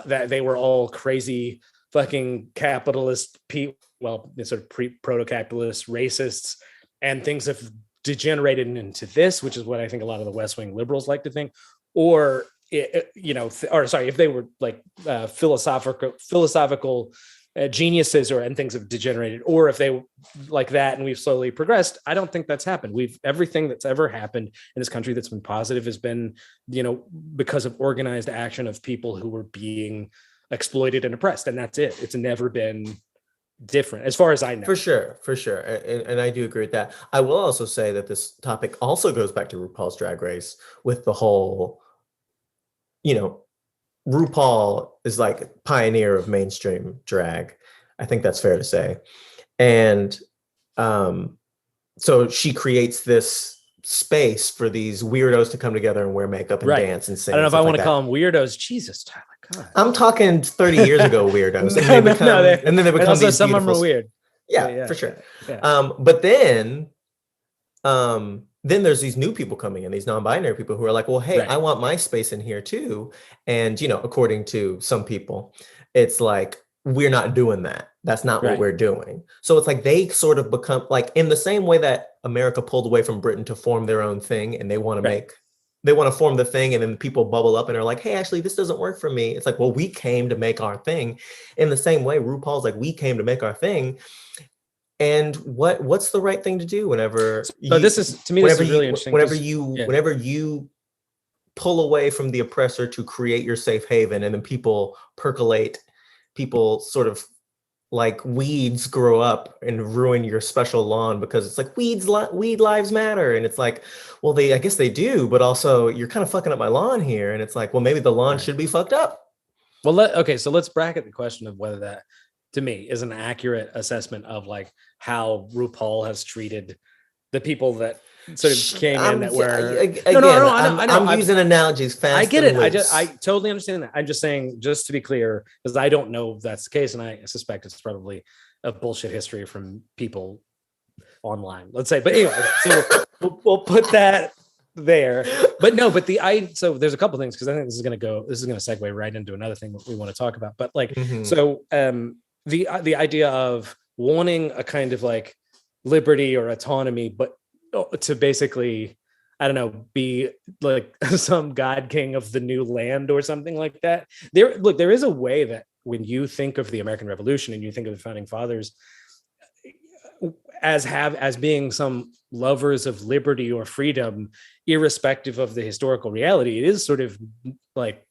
that they were all crazy fucking capitalist, sort of proto-capitalist racists, and things have degenerated into this, which is what I think a lot of the West Wing liberals like to think. Or if they were like philosophical geniuses and things have degenerated, or if they like that and we've slowly progressed. I don't think that's happened. Everything that's ever happened in this country that's been positive has been, because of organized action of people who were being exploited and oppressed. And that's it. It's never been different as far as I know. For sure. And I do agree with that. I will also say that this topic also goes back to RuPaul's Drag Race with the whole, RuPaul is like pioneer of mainstream drag. I think that's fair to say. And so she creates this space for these weirdos to come together and wear makeup and dance and sing. I don't know if I want to call them weirdos. Jesus, Tyler. God. I'm talking 30 years ago weirdos. And then they become these some of them are weird. Yeah, for sure. Yeah. But then there's these new people coming in, these non-binary people who are like, well, hey, I want my space in here too. And, according to some people, it's like, we're not doing that. That's not what we're doing. So it's like they sort of become like, in the same way that America pulled away from Britain to form their own thing, and they want to they want to form the thing, and then people bubble up and are like, hey, actually, this doesn't work for me. It's like, well, we came to make our thing. In the same way, RuPaul's like, we came to make our thing. And what's the right thing to do whenever this is really interesting. Whenever you pull away from the oppressor to create your safe haven, and then people percolate, people sort of like weeds grow up and ruin your special lawn because it's like weed lives matter. And it's like, well, I guess they do, but also you're kind of fucking up my lawn here. And it's like, well, maybe the lawn should be fucked up. Well, so let's bracket the question of whether that, to me, is an accurate assessment of like how RuPaul has treated the people that sort of came in that were. I'm using analogies fast. I get it. I totally understand that. I'm just saying, just to be clear, because I don't know if that's the case, and I suspect it's probably a bullshit history from people online, let's say. But anyway, so we'll put that there. But no, so there's a couple things, because I think this is going to segue right into another thing that we want to talk about. But like, so the idea of wanting a kind of like liberty or autonomy, but to basically, I don't know, be like some god king of the new land or something like that. There is a way that when you think of the American Revolution and you think of the founding fathers as being some lovers of liberty or freedom, irrespective of the historical reality, it is sort of like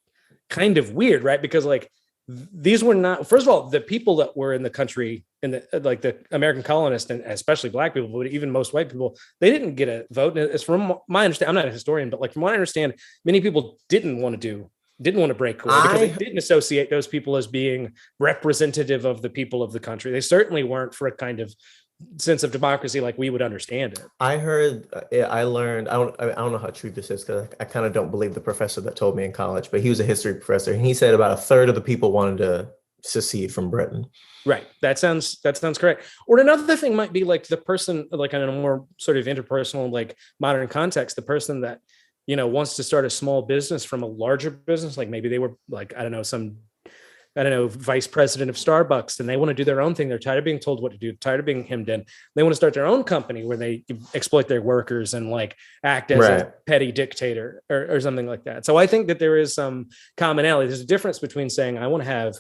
kind of weird, right? Because like, these were not, first of all, the people that were in the country, in the American colonists, and especially black people, but even most white people, they didn't get a vote. And it's from my understanding, I'm not a historian, but like from what I understand, many people didn't want to break away because they didn't associate those people as being representative of the people of the country. They certainly weren't for a kind of sense of democracy like we would understand it. I learned, I don't know how true this is, because I kind of don't believe the professor that told me in college, but he was a history professor, and he said about a third of the people wanted to secede from Britain. Right. That sounds correct. Or another thing might be like the person, like in a more sort of interpersonal, like modern context, the person that, wants to start a small business from a larger business, like maybe they were like, vice president of Starbucks, and they want to do their own thing. They're tired of being told what to do, tired of being hemmed in. They want to start their own company where they exploit their workers and like act as a petty dictator or something like that. So I think that there is some commonality. There's a difference between saying I want to have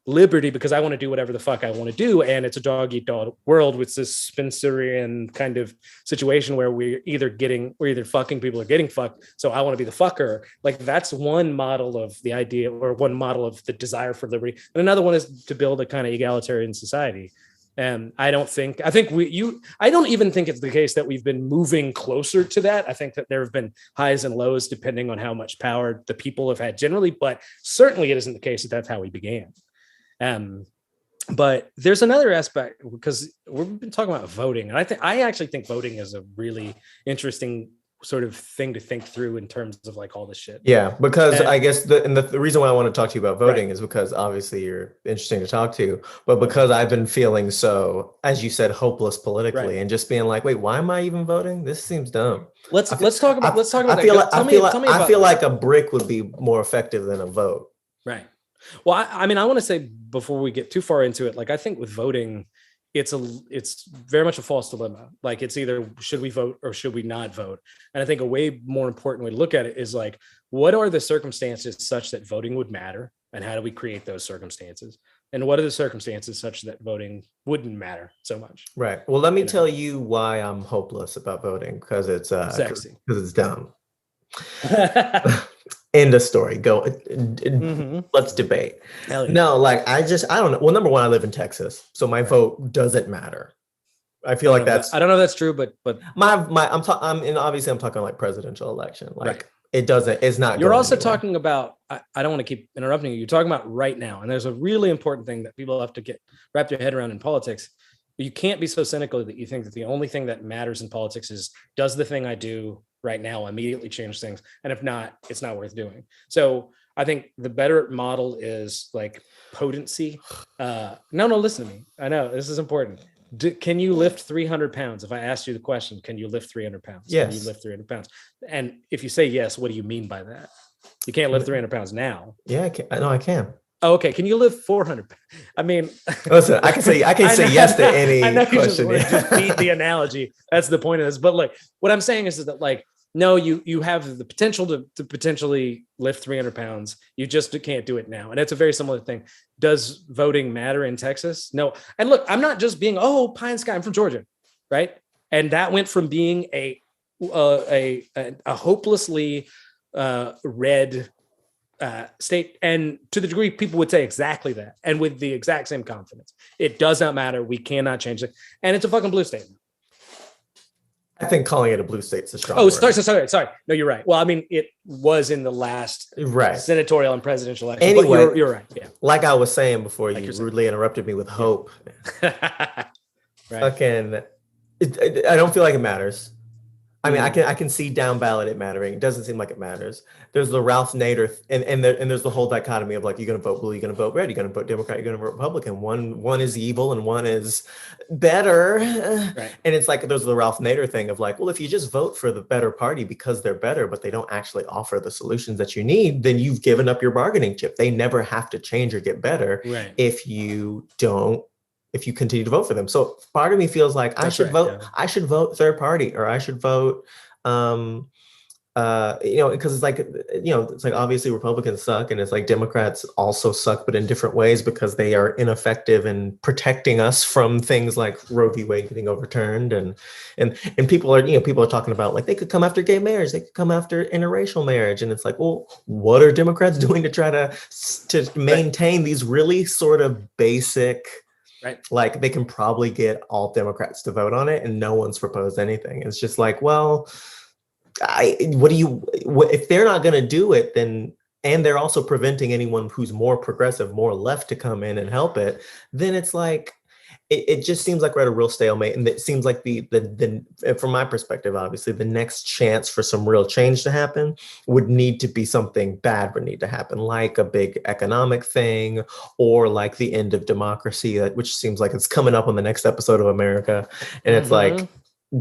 liberty because I want to do whatever the fuck I want to do, and it's a dog eat dog world with this Spencerian kind of situation where we're either fucking people or getting fucked, so I want to be the fucker. Like that's one model of the idea, or one model of the desire for liberty, and another one is to build a kind of egalitarian society. And I don't even think it's the case that we've been moving closer to that. I think that there have been highs and lows depending on how much power the people have had generally, but certainly it isn't the case that that's how we began. But there's another aspect, because we've been talking about voting, and I actually think voting is a really interesting sort of thing to think through in terms of like all this shit. Yeah, because I guess the reason why I want to talk to you about voting is because obviously you're interesting to talk to, but because I've been feeling so, as you said, hopeless politically, and just being like, wait, why am I even voting? This seems dumb. Let's talk about. I feel like a brick would be more effective than a vote. Right. Well, I mean, I want to say before we get too far into it, like I think with voting, it's very much a false dilemma. Like it's either should we vote or should we not vote? And I think a way more important way to look at it is like, what are the circumstances such that voting would matter? And how do we create those circumstances? And what are the circumstances such that voting wouldn't matter so much? Right. Well, let me tell you why I'm hopeless about voting, because it's sexy. Because it's dumb. End of story. Go. Let's debate. Yeah. No, like I don't know. Well, number one, I live in Texas, so my vote doesn't matter. I feel like that's. I don't know if that's true, but obviously I'm talking like presidential election. Like right. It doesn't. It's not. You're also talking about. I don't want to keep interrupting you. You're talking about right now, and there's a really important thing that people have to wrap their head around in politics. You can't be so cynical that you think that the only thing that matters in politics is, does the thing I do right now immediately change things? And if not, it's not worth doing. So I think the better model is like potency. No, listen to me. I know this is important. Can you lift 300 pounds? If I asked you the question, can you lift 300 pounds? Yes. Can you lift 300 pounds? And if you say yes, what do you mean by that? You can't lift 300 pounds now. Yeah, I can. Oh, okay. Can you lift 400? I mean, listen, I can say yes to any I know question. You just beat the analogy. That's the point of this. But like, what I'm saying is that like, no, you have the potential to potentially lift 300 pounds. You just can't do it now. And it's a very similar thing. Does voting matter in Texas? No. And look, I'm not just being, pie in the sky. I'm from Georgia, right? And that went from being a hopelessly red state, and to the degree people would say exactly that, and with the exact same confidence, it does not matter. We cannot change it, and it's a fucking blue state. I think calling it a blue state is a strong. Oh, sorry. No, you're right. Well, I mean, it was in the last senatorial and presidential election. Anyway, but you're right. Yeah. Like I was saying before, like you rudely interrupted me with hope. Right. Fucking, I don't feel like it matters. I mean, I can see down ballot it mattering. It doesn't seem like it matters. There's the Ralph Nader, and there's the whole dichotomy of like, you're going to vote blue, you're going to vote red, you're going to vote Democrat, you're going to vote Republican. One is evil and one is better. Right. And it's like, there's the Ralph Nader thing of like, well, if you just vote for the better party because they're better, but they don't actually offer the solutions that you need, then you've given up your bargaining chip. They never have to change or get better if you continue to vote for them. So part of me feels like I should vote third party, or I should vote, because it's like obviously Republicans suck, and it's like Democrats also suck, but in different ways, because they are ineffective in protecting us from things like Roe v. Wade getting overturned, and people are talking about like they could come after gay marriage, they could come after interracial marriage, and it's like, well, what are Democrats doing to try to maintain these really sort of basic. Right. Like they can probably get all Democrats to vote on it, and no one's proposed anything. It's just like, well, if they're not going to do it, then, and they're also preventing anyone who's more progressive, more left to come in and help it, then it's like, it just seems like we're at a real stalemate. And it seems like the from my perspective, obviously, the next chance for some real change to happen would need to be something bad would need to happen, like a big economic thing, or like the end of democracy, which seems like it's coming up on the next episode of America. And it's like,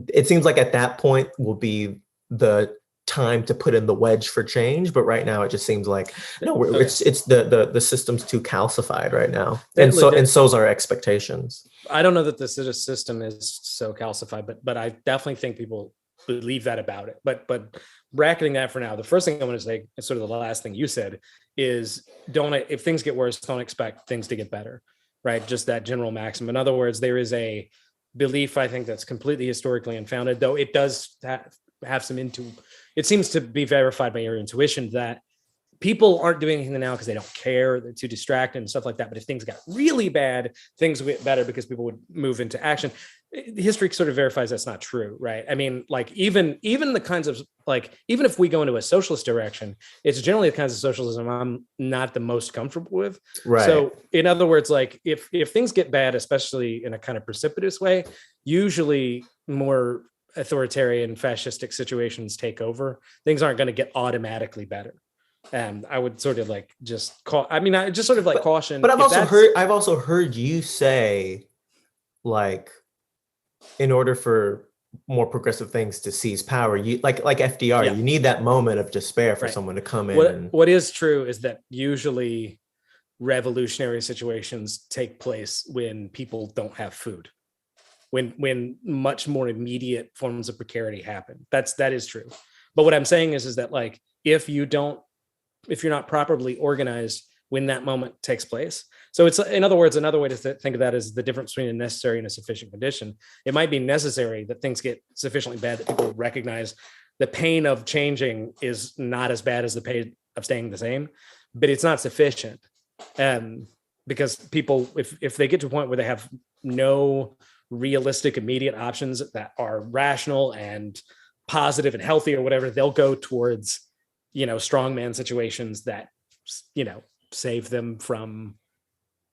it seems like at that point will be the time to put in the wedge for change, but right now it just seems like it's the system's too calcified right now, and so's our expectations. I don't know that the system is so calcified, but I definitely think people believe that about it. But bracketing that for now, the first thing I want to say, is sort of the last thing you said, is if things get worse, don't expect things to get better, right? Just that general maxim. In other words, there is a belief, I think, that's completely historically unfounded, though it does have some it seems to be verified by your intuition that people aren't doing anything now because they don't care, they're too distracted and stuff like that. But if things got really bad, things would get better because people would move into action. History sort of verifies that's not true, right? I mean, like even the kinds of like, even if we go into a socialist direction, it's generally the kinds of socialism I'm not the most comfortable with. Right. So in other words, like if things get bad, especially in a kind of precipitous way, usually more authoritarian fascistic situations take over. Things aren't going to get automatically better. And I would sort of like caution. But I've also heard you say, like, in order for more progressive things to seize power, you like FDR, you need that moment of despair for someone to come in. What is true is that usually revolutionary situations take place when people don't have food. When much more immediate forms of precarity happen. That is true. But what I'm saying is that like if you're not properly organized when that moment takes place. So it's, in other words, another way to think of that is the difference between a necessary and a sufficient condition. It might be necessary that things get sufficiently bad that people recognize the pain of changing is not as bad as the pain of staying the same, but it's not sufficient. Because people, if they get to a point where they have no realistic immediate options that are rational and positive and healthy or whatever, they'll go towards, strongman situations that, save them from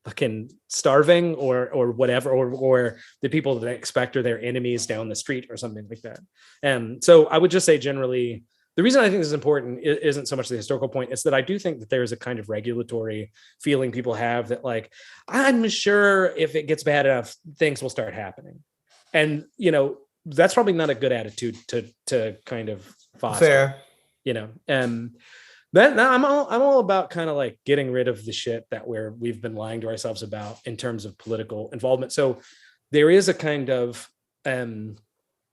fucking starving or whatever, or the people that they expect are their enemies down the street or something like that. And so I would just say generally, the reason I think this is important isn't so much the historical point. It's that I do think that there is a kind of regulatory feeling people have that, like, I'm sure if it gets bad enough, things will start happening. And, that's probably not a good attitude to kind of foster. Fair. Then I'm all about kind of like getting rid of the shit that we've been lying to ourselves about in terms of political involvement. So there is a kind of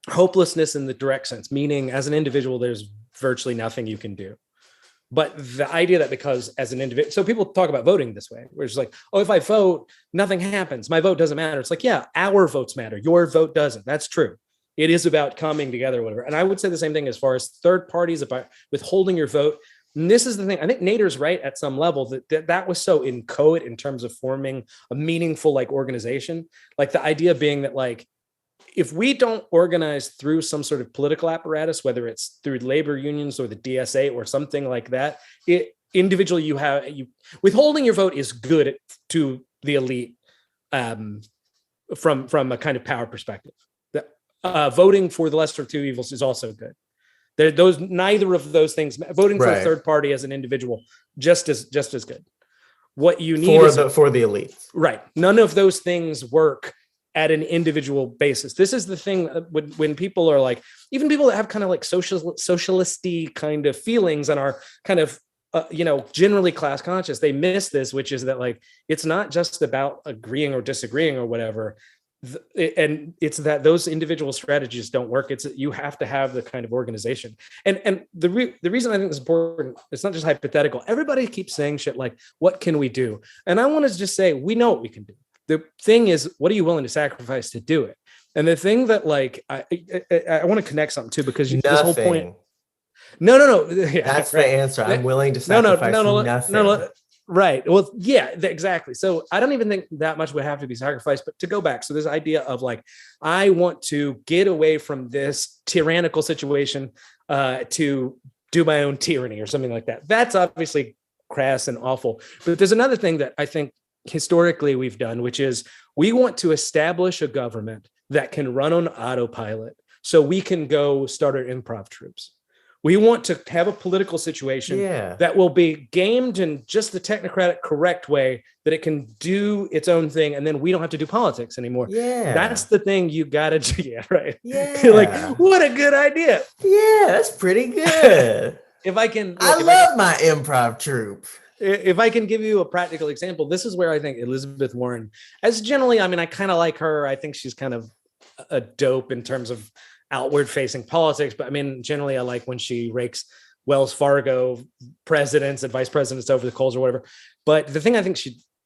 hopelessness in the direct sense, meaning as an individual, there's virtually nothing you can do. But the idea that because as an individual, so people talk about voting this way, where it's like, oh, if I vote, nothing happens. My vote doesn't matter. It's like, yeah, our votes matter. Your vote doesn't. That's true. It is about coming together, whatever. And I would say the same thing as far as third parties about withholding your vote. And this is the thing. I think Nader's right at some level that was so inchoate in terms of forming a meaningful like organization. Like the idea being that like, if we don't organize through some sort of political apparatus, whether it's through labor unions or the DSA or something like that, individually withholding your vote is good to the elite from a kind of power perspective. Voting for the lesser of two evils is also good. Neither of those things. Voting for a third party as an individual just as good. What you need for the elite, right? None of those things work at an individual basis. This is the thing when people are like, even people that have kind of like socialisty kind of feelings and are kind of generally class conscious, they miss this, which is that like it's not just about agreeing or disagreeing or whatever. And it's that those individual strategies don't work. It's that you have to have the kind of organization. And the reason I think it's important, it's not just hypothetical. Everybody keeps saying shit like, what can we do? And I want to just say, we know what we can do. The thing is, what are you willing to sacrifice to do it? And the thing that like, I want to connect something too, because this whole point. No. Yeah, that's the answer. I'm willing to sacrifice nothing. No. Right. Well, yeah, exactly. So I don't even think that much would have to be sacrificed, but to go back. So this idea of like, I want to get away from this tyrannical situation to do my own tyranny or something like that. That's obviously crass and awful. But there's another thing that I think historically we've done, which is we want to establish a government that can run on autopilot so we can go start our improv troops. We want to have a political situation that will be gamed in just the technocratic correct way that it can do its own thing. And then we don't have to do politics anymore. Yeah. That's the thing you got to do. Yeah, right. Yeah. You're like, what a good idea. Yeah, that's pretty good. I love my improv troupe. If I can give you a practical example, this is where I think Elizabeth Warren, as generally, I mean, I kind of like her. I think she's kind of a dope in terms of outward facing politics, but I mean, generally I like when she rakes Wells Fargo presidents and vice presidents over the coals or whatever. But the thing I think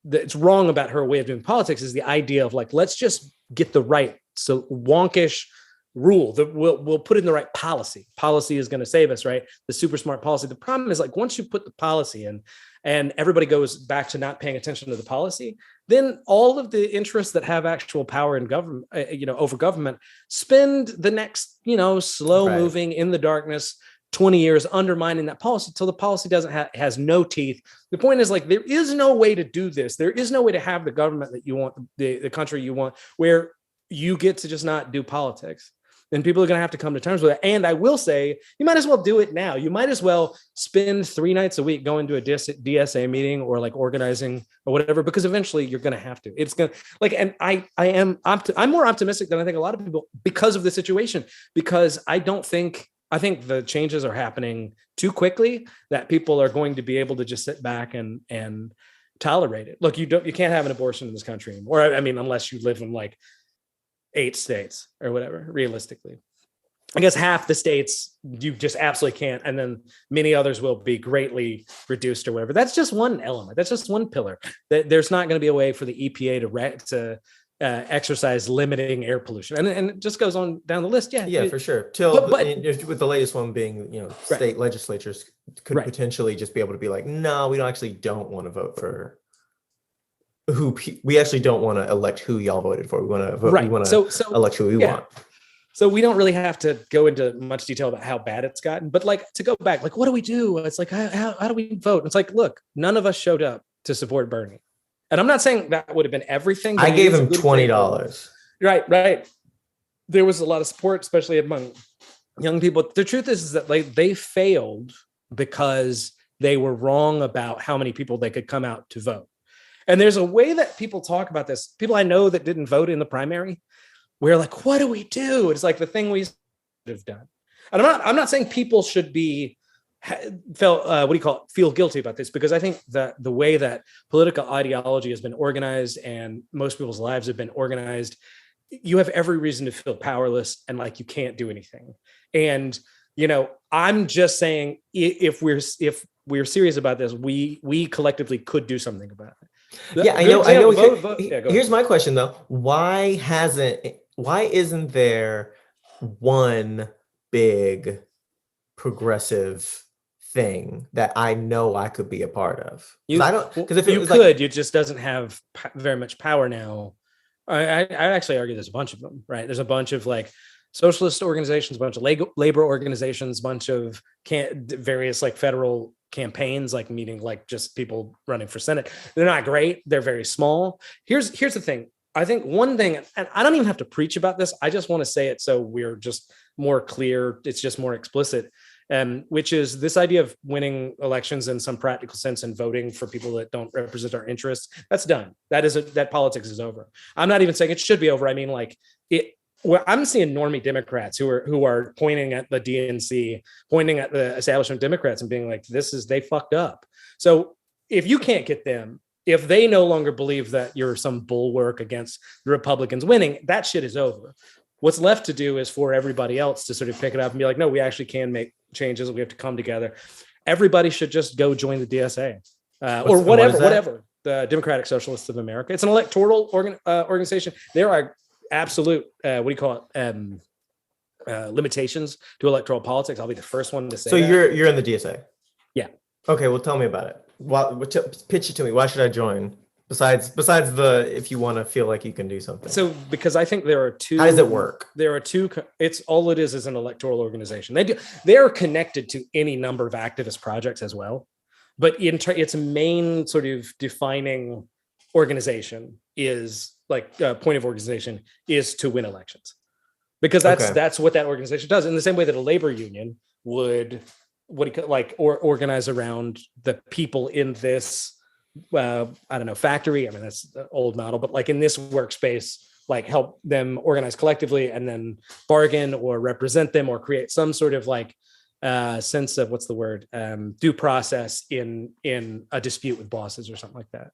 that's wrong about her way of doing politics is the idea of like, let's just get the right, so wonkish rule that we'll put in the right policy. Policy is going to save us, right? The super smart policy. The problem is like, once you put the policy in and everybody goes back to not paying attention to the policy, then all of the interests that have actual power in government, over government, spend the next, slow moving in the darkness 20 years undermining that policy till the policy has no teeth. The point is like, there is no way to do this. There is no way to have the government that you want, the country you want, where you get to just not do politics. Then people are going to have to come to terms with it. And I will say, you might as well do it now. You might as well spend 3 nights a week going to a DSA meeting or like organizing or whatever, because eventually you're going to have to. It's going to like, and I'm more optimistic than I think a lot of people because of the situation, because I think the changes are happening too quickly that people are going to be able to just sit back and tolerate it. Look, you can't have an abortion in this country anymore. I mean, unless you live in like 8 states or whatever, realistically. I guess half the states you just absolutely can't, and then many others will be greatly reduced or whatever. That's just one element. That's just one pillar. There's not going to be a way for the EPA to exercise limiting air pollution, and it just goes on down the list. Yeah, for sure. With the latest one being, state legislatures could potentially just be able to be like, no, we don't want to vote for we actually don't want to elect who y'all voted for. We want to vote. We want to elect who we want. So we don't really have to go into much detail about how bad it's gotten, but like to go back, like, what do we do? It's like, how do we vote? And it's like, look, none of us showed up to support Bernie. And I'm not saying that would have been everything. I gave him $20. Right. There was a lot of support, especially among young people. The truth is that they failed because they were wrong about how many people they could come out to vote. And there's a way that people talk about this. People I know that didn't vote in the primary, we're like, what do we do? It's like the thing we should have done. And I'm not saying people should be feel guilty about this, because I think that the way that political ideology has been organized and most people's lives have been organized, you have every reason to feel powerless and like you can't do anything. And I'm just saying, if we're serious about this, we collectively could do something about it. I know. Here's my question though: why isn't there one big progressive thing that I know I could be a part of? It just doesn't have very much power now. I actually argue there's a bunch of them, right? There's a bunch of like socialist organizations, a bunch of labor organizations, a bunch of various like federal campaigns, like meeting like just people running for Senate. They're not great. They're very small. Here's the thing. I think one thing, and I don't even have to preach about this, I just want to say it so we're just more clear, it's just more explicit, which is this idea of winning elections in some practical sense and voting for people that don't represent our interests. That's done. That politics is over. I'm not even saying it should be over. I mean, like well, I'm seeing normie Democrats who are pointing at the DNC, pointing at the establishment Democrats and being like, they fucked up. So if you can't get them, if they no longer believe that you're some bulwark against the Republicans winning, that shit is over. What's left to do is for everybody else to sort of pick it up and be like, no, we actually can make changes. We have to come together. Everybody should just go join the DSA or whatever. The Democratic Socialists of America. It's an electoral organization. There are absolute, limitations to electoral politics. I'll be the first one to say. So you're in the DSA? Yeah. Okay, well, tell me about it. Pitch it to me. Why should I join? Besides if you want to feel like you can do something. So because I think there are two. How does it work? There are two. It's all it is an electoral organization. They're connected to any number of activist projects as well, but its main sort of defining organization is like point of organization is to win elections, because that's what that organization does. In the same way that a labor union would organize around the people in this factory. I mean, that's the old model, but like in this workspace, like help them organize collectively and then bargain or represent them or create some sort of like sense of due process in a dispute with bosses or something like that.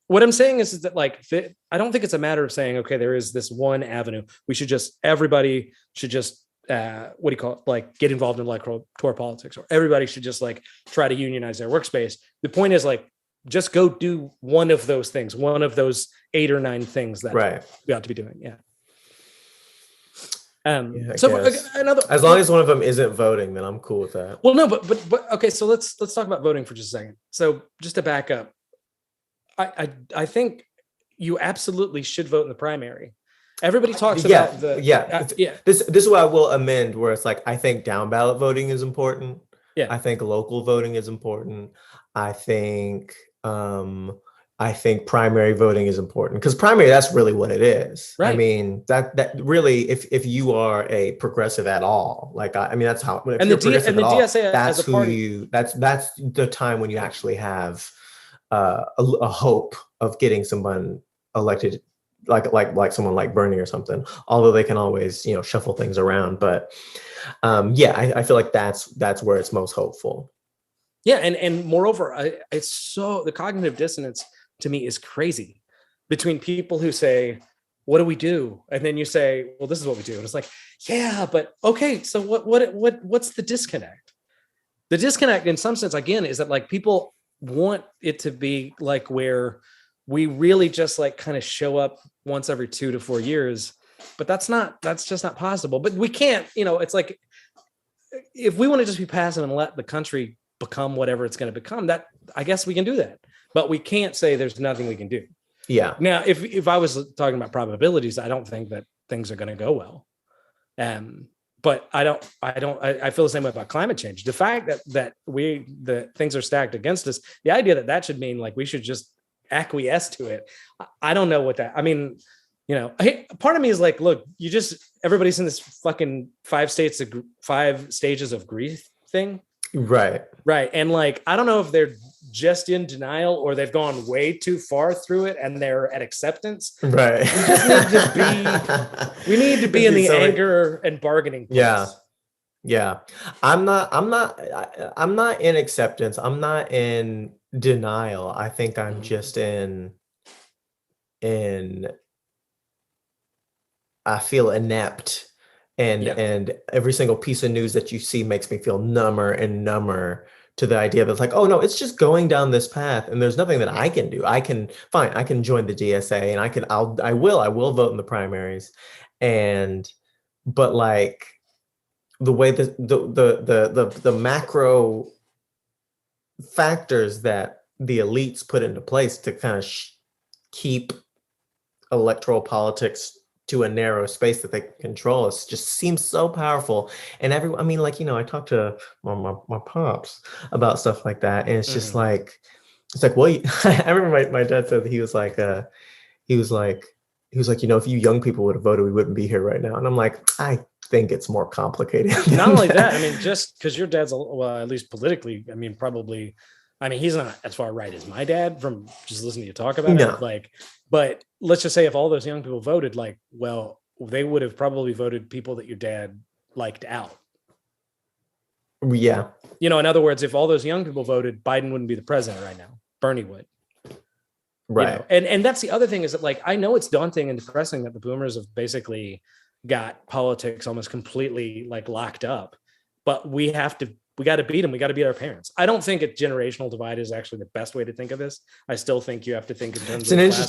What I'm saying is that like, I don't think it's a matter of saying, okay, there is this one avenue. Everybody should just, get involved in electoral politics, or everybody should just like try to unionize their workspace. The point is like, just go do one of those things, one of those 8 or 9 things that we ought to be doing. Yeah. As long as one of them isn't voting, then I'm cool with that. Well, no, but okay. So let's talk about voting for just a second. So just to back up, I think you absolutely should vote in the primary. Everybody talks about This is what I will amend, where it's like, I think down ballot voting is important. Yeah. I think local voting is important. I think primary voting is important, because primary, that's really what it is. Right. I mean, that really, if you are a progressive at all, like, I mean, that's how, and the DSA that's who you, that's the time when you actually have a hope of getting someone elected, like someone like Bernie or something, although they can always, shuffle things around. But I feel like that's where it's most hopeful. Yeah. And moreover, the cognitive dissonance to me is crazy between people who say, what do we do? And then you say, well, this is what we do. And it's like, yeah, but okay. So what's the disconnect? The disconnect in some sense, again, is that like people want it to be like where we really just like kind of show up once every 2 to 4 years, but that's just not possible. But we can't, it's like, if we want to just be passive and let the country become whatever it's going to become, that I guess we can do that, but we can't say there's nothing we can do. Yeah. Now, if I was talking about probabilities, I don't think that things are going to go well. But I feel the same way about climate change. The fact that things are stacked against us, the idea that should mean like we should just acquiesce to it. I don't know what that, I mean, part of me is like, look, everybody's in this fucking 5 stages of grief thing. Right. And like, I don't know if they're just in denial or they've gone way too far through it and they're at acceptance. Right. We need to be in the anger and bargaining place. Yeah. I'm not in acceptance. I'm not in denial. I think I'm just in I feel inept. And every single piece of news that you see makes me feel number and number to the idea that it's like, oh no, it's just going down this path and there's nothing that I can do. I can join the DSA and I will vote in the primaries. But like the way the macro factors that the elites put into place to kind of keep electoral politics to a narrow space that they can control us just seems so powerful. And I talked to my pops about stuff like that, and it's just like, well, I remember my dad said that he was like, if you young people would have voted, we wouldn't be here right now. And I'm like, I think it's more complicated. Not only that, I mean, just because your dad's, at least politically, I mean, probably, he's not as far right as my dad from just listening to you talk about it. Like, but let's just say if all those young people voted, like, well, they would have probably voted people that your dad liked out. Yeah. In other words, if all those young people voted, Biden wouldn't be the president right now. Bernie would. Right. And that's the other thing is that, like, I know it's daunting and depressing that the boomers have basically got politics almost completely like locked up, but we got to beat them. We got to beat our parents. I don't think a generational divide is actually the best way to think of this. I still think you have to think in terms of it's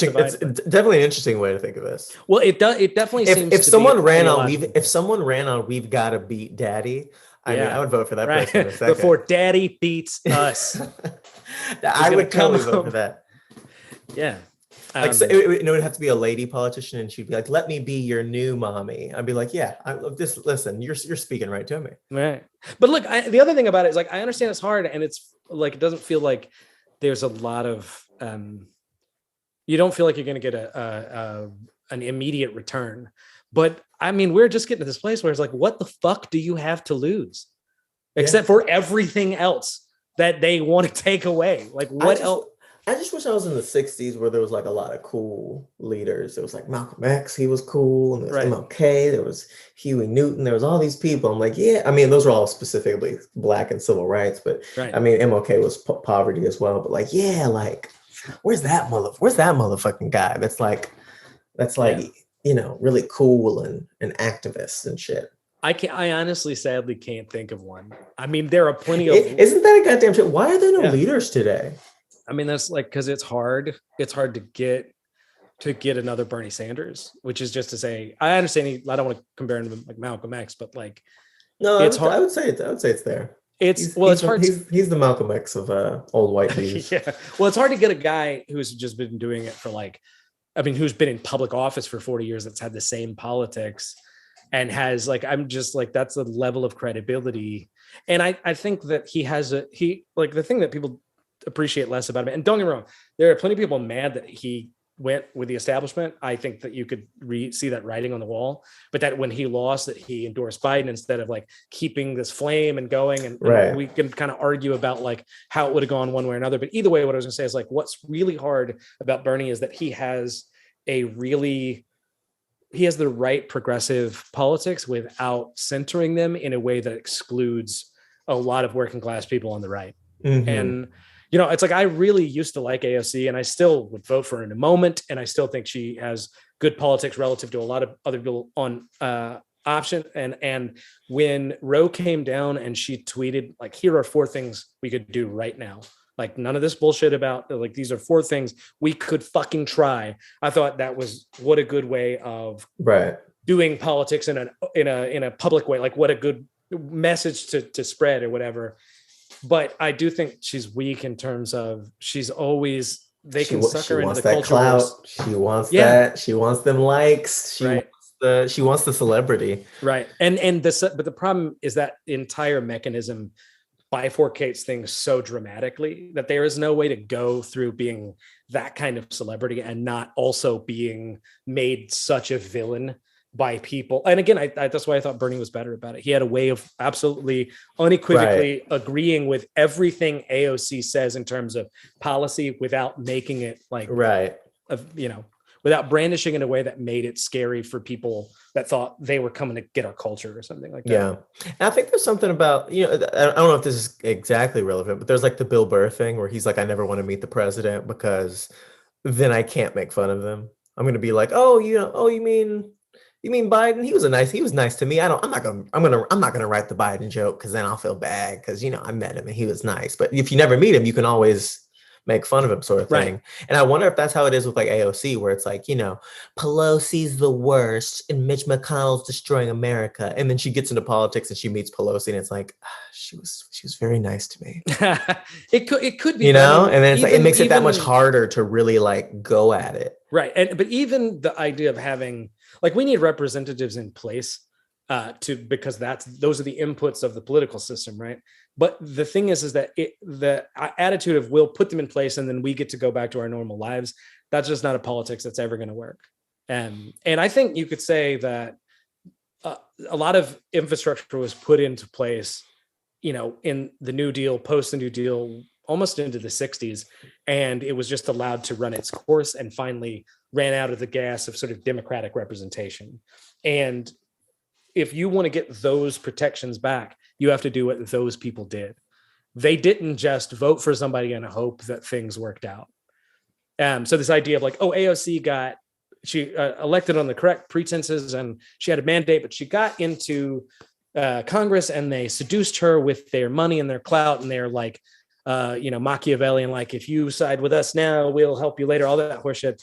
definitely an interesting way to think of this. Well, it definitely seems if someone ran on we've got to beat daddy. I would vote for that person in a second. Before daddy beats us. I would totally vote for that. Yeah. It would have to be a lady politician, and she'd be like, "Let me be your new mommy." I'd be like, "Yeah, listen, you're speaking right to me." Right. But look, the other thing about it is, like, I understand it's hard, and it's like, it doesn't feel like there's a lot of, you don't feel like you're going to get an immediate return. But I mean, we're just getting to this place where it's like, what the fuck do you have to lose, except for everything else that they want to take away? Like, what else? I just wish I was in the 60s where there was like a lot of cool leaders. There was like Malcolm X, he was cool. And there was MLK, there was Huey Newton, there was all these people. I'm like, yeah, I mean, those are all specifically Black and civil rights, but I mean, MLK was poverty as well. But like, yeah, like, where's that motherfucking guy that's like, really cool and an activist and shit? I honestly, sadly can't think of one. I mean, there are plenty of. Isn't that a goddamn shit? Why are there no leaders today? I mean, that's like, because it's hard. It's hard to get another Bernie Sanders, which is just to say, I understand. I don't want to compare him to like Malcolm X, but like, no, it's hard. I would say it's there. It's hard. He's the Malcolm X of old white dudes. Yeah. Well, it's hard to get a guy who's just been doing it for like, I mean, who's been in public office for 40 years that's had the same politics and has like, I'm just like, that's a level of credibility. And I think that the thing that people appreciate less about him, and don't get me wrong, there are plenty of people mad that he went with the establishment. I think that you could see that writing on the wall, but that when he lost, that he endorsed Biden instead of like keeping this flame and going. And we can kind of argue about like how it would have gone one way or another. But either way, what I was gonna say is like, what's really hard about Bernie is that he has the right progressive politics without centering them in a way that excludes a lot of working class people on the right. Mm-hmm. And you know, it's like I really used to like AOC, and I still would vote for her in a moment, and I still think she has good politics relative to a lot of other people on option. And when Roe came down and she tweeted, like, here are 4 things we could do right now. Like, none of this bullshit about, like, these are 4 things we could fucking try. I thought that was, what a good way of doing politics in a public way. Like, what a good message to spread or whatever. But I do think she's weak in terms of she's always, they can suck her into the culture. Clout. She wants that. She wants them likes. She wants the celebrity. Right. But the problem is that entire mechanism bifurcates things so dramatically that there is no way to go through being that kind of celebrity and not also being made such a villain by people. And again, I that's why I thought Bernie was better about it. He had a way of absolutely unequivocally agreeing with everything AOC says in terms of policy without making it like, you know, without brandishing in a way that made it scary for people that thought they were coming to get our culture or something like that. Yeah. And I think there's something about, you know, I don't know if this is exactly relevant, but there's like the Bill Burr thing where he's like, I never want to meet the president because then I can't make fun of them. I'm going to be like, oh, you know, you mean Biden? He was nice to me. I'm not gonna write the Biden joke because then I'll feel bad because, you know, I met him and he was nice. But if you never meet him, you can always make fun of him, sort of thing. Right. And I wonder if that's how it is with like AOC, where it's like, you know, Pelosi's the worst and Mitch McConnell's destroying America. And then she gets into politics and she meets Pelosi and it's like, she was very nice to me. It could be, you know, and then it's like, it makes it that much harder to really like go at it. Right. But even the idea of having, like, we need representatives in place because those are the inputs of the political system, right? But the thing is that the attitude of we'll put them in place and then we get to go back to our normal lives, that's just not a politics that's ever going to work. And I think you could say that a lot of infrastructure was put into place, you know, in the New Deal, post the New Deal, almost into the 60s, and it was just allowed to run its course and finally ran out of the gas of sort of democratic representation. And if you want to get those protections back, you have to do what those people did. They didn't just vote for somebody and hope that things worked out. So this idea of like, oh, AOC she elected on the correct pretenses and she had a mandate, but she got into Congress and they seduced her with their money and their clout and their like, you know, Machiavellian, like, if you side with us now, we'll help you later, all that horseshit.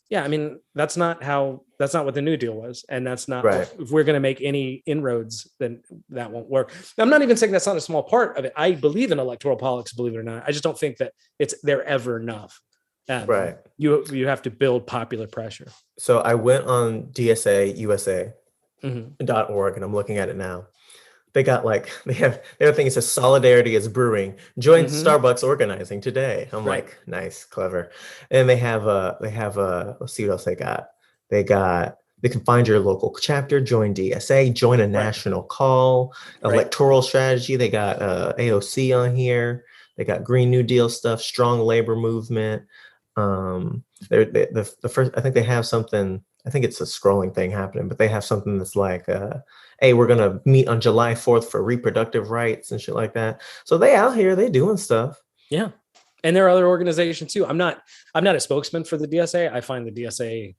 Yeah, I mean, that's not what the New Deal was. And that's not, if we're going to make any inroads, then that won't work. I'm not even saying that's not a small part of it. I believe in electoral politics, believe it or not. I just don't think that they're ever enough. You have to build popular pressure. So I went on DSAUSA.org and I'm looking at it now. They got like, their thing is says solidarity is brewing. Join Starbucks organizing today. I'm like, nice, clever. And they have let's see what else they got. They can find your local chapter, join DSA, join a national call, electoral strategy. They got AOC on here. They got Green New Deal stuff, strong labor movement. The first, I think they have something, I think it's a scrolling thing happening, but they have something that's like, hey, we're going to meet on July 4th for reproductive rights and shit like that. So they out here, they doing stuff. Yeah. And there are other organizations too. I'm not a spokesman for the DSA. I find the DSA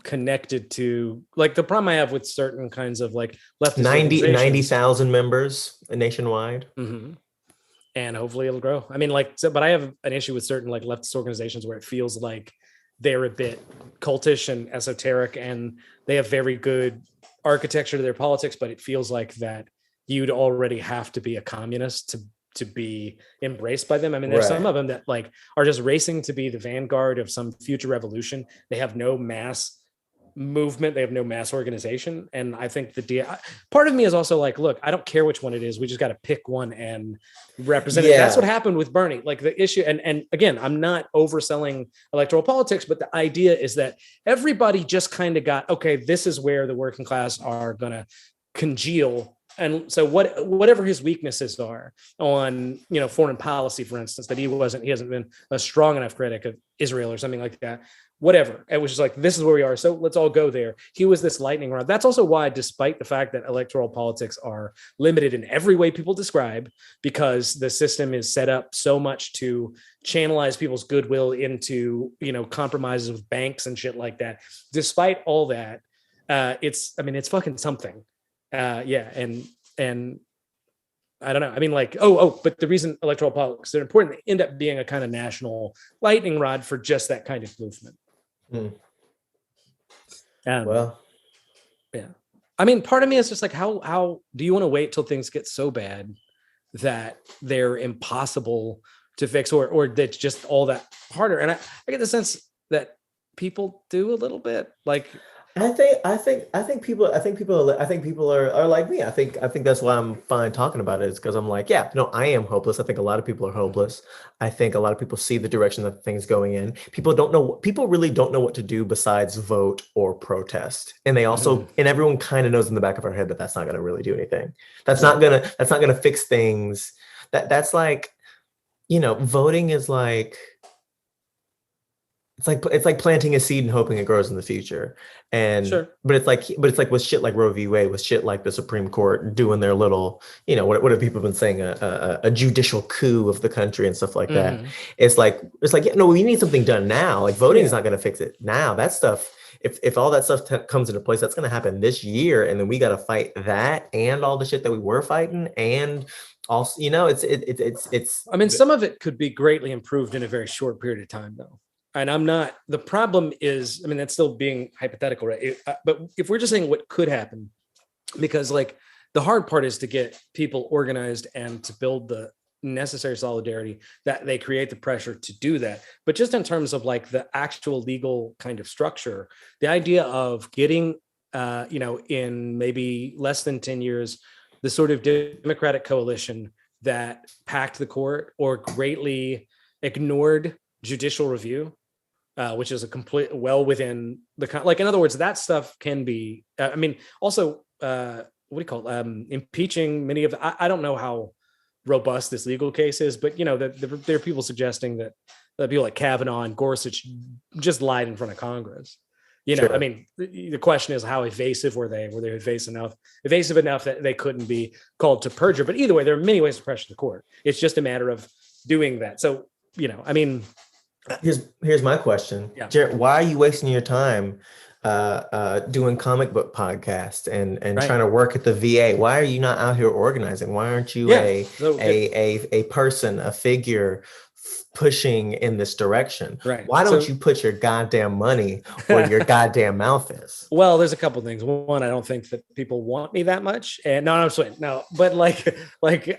connected to, like, the problem I have with certain kinds of like leftist 90,000 members nationwide. Mm-hmm. And hopefully it'll grow. I mean, like, but I have an issue with certain like leftist organizations where it feels like they're a bit cultish and esoteric and they have very good architecture to their politics, but it feels like that you'd already have to be a communist to be embraced by them. I mean, there's some of them that like are just racing to be the vanguard of some future revolution. They have no mass movement. They have no mass organization. And I think part of me is also like, look, I don't care which one it is. We just got to pick one and represent it. That's what happened with Bernie. Like the issue, and again, I'm not overselling electoral politics, but the idea is that everybody just kind of got, okay, this is where the working class are going to congeal. And so whatever his weaknesses are on, you know, foreign policy, for instance, that he hasn't been a strong enough critic of Israel or something like that. whatever. It was just like, this is where we are. So let's all go there. He was this lightning rod. That's also why, despite the fact that electoral politics are limited in every way people describe, because the system is set up so much to channelize people's goodwill into, compromises with banks and shit like that. Despite all that, it's fucking something. And I don't know. I mean, like, but the reason electoral politics are important, they end up being a kind of national lightning rod for just that kind of movement. Well, yeah. I mean, part of me is just like, how do you want to wait till things get so bad that they're impossible to fix, or that's just all that harder? And I get the sense that people do a little bit. Like, I think people are like me. I think that's why I'm fine talking about it, is because I'm like, yeah, no, I am hopeless. I think a lot of people are hopeless. I think a lot of people see the direction that things going in. People really don't know what to do besides vote or protest. And they also, and everyone kind of knows in the back of our head that that's not going to really do anything. That's not going to fix things. That's like, voting is like, it's like planting a seed and hoping it grows in the future. And but it's like with shit like Roe v. Wade, with shit like the Supreme Court doing their little, what have people been saying, a judicial coup of the country and stuff like that. It's like, no, we need something done now. Like, voting is not going to fix it now. That stuff, if all that stuff comes into place, that's going to happen this year, and then we got to fight that and all the shit that we were fighting, and also, it's. I mean, some of it could be greatly improved in a very short period of time, though. And the problem is, I mean, that's still being hypothetical, right? But if we're just saying what could happen, because like the hard part is to get people organized and to build the necessary solidarity that they create the pressure to do that. But just in terms of like the actual legal kind of structure, the idea of getting, in maybe less than 10 years, the sort of Democratic coalition that packed the court or greatly ignored judicial review, which is a complete within the in other words, that stuff can be. Also, what do you call it? Impeaching many of. I don't know how robust this legal case is, but there are people suggesting that people like Kavanaugh and Gorsuch just lied in front of Congress. I mean, the question is, how evasive were they? Were they evasive enough that they couldn't be called to perjure? But either way, there are many ways to pressure the court. It's just a matter of doing that. So, I mean. Here's my question. Yeah. Jered, why are you wasting your time doing comic book podcasts and trying to work at the VA? Why are you not out here organizing? Why aren't you a person, a figure pushing in this direction? Right. Why don't you put your goddamn money where your goddamn mouth is? Well, there's a couple of things. One, I don't think that people want me that much. And no, I'm sorry. No, but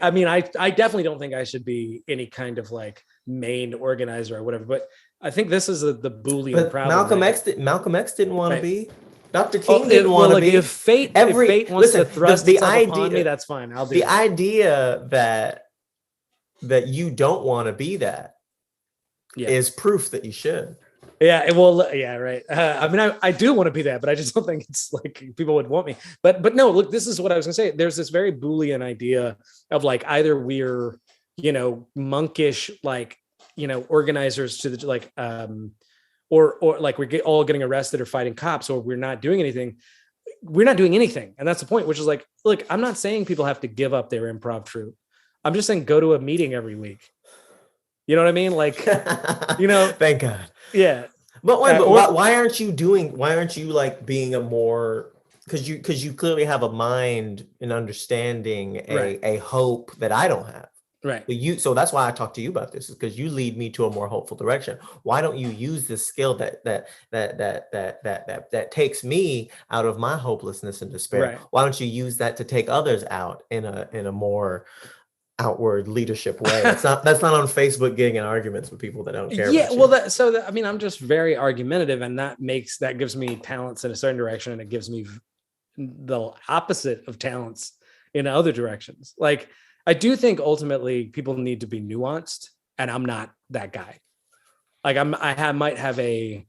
I mean, I definitely don't think I should be any kind of like main organizer or whatever. But I think this is the Boolean problem. Malcolm X didn't want to be. Dr. King didn't want to be. If fate wants to thrust itself upon me, that's fine. I'll do the idea that you don't want to be that is proof that you should. Yeah, well, yeah, right. I mean, I do want to be that, but I just don't think it's like people would want me. But no, look, this is what I was gonna say. There's this very Boolean idea of like either we're, monkish, like, organizers to the like, or like we're all getting arrested or fighting cops, or we're not doing anything. We're not doing anything, and that's the point. Which is like, look, I'm not saying people have to give up their improv troupe. I'm just saying go to a meeting every week. You know what I mean? Like, Thank God. Yeah. But why aren't you like being a more, because you clearly have a mind and understanding, a hope that I don't have. Right. So that's why I talk to you about this, is because you lead me to a more hopeful direction. Why don't you use this skill that takes me out of my hopelessness and despair? Right. Why don't you use that to take others out in a more outward leadership way? That's not on Facebook getting in arguments with people that don't care. Yeah, about you. I mean, I'm just very argumentative, and that gives me talents in a certain direction, and it gives me the opposite of talents in other directions. Like, I do think ultimately people need to be nuanced, and I'm not that guy. Like, might have a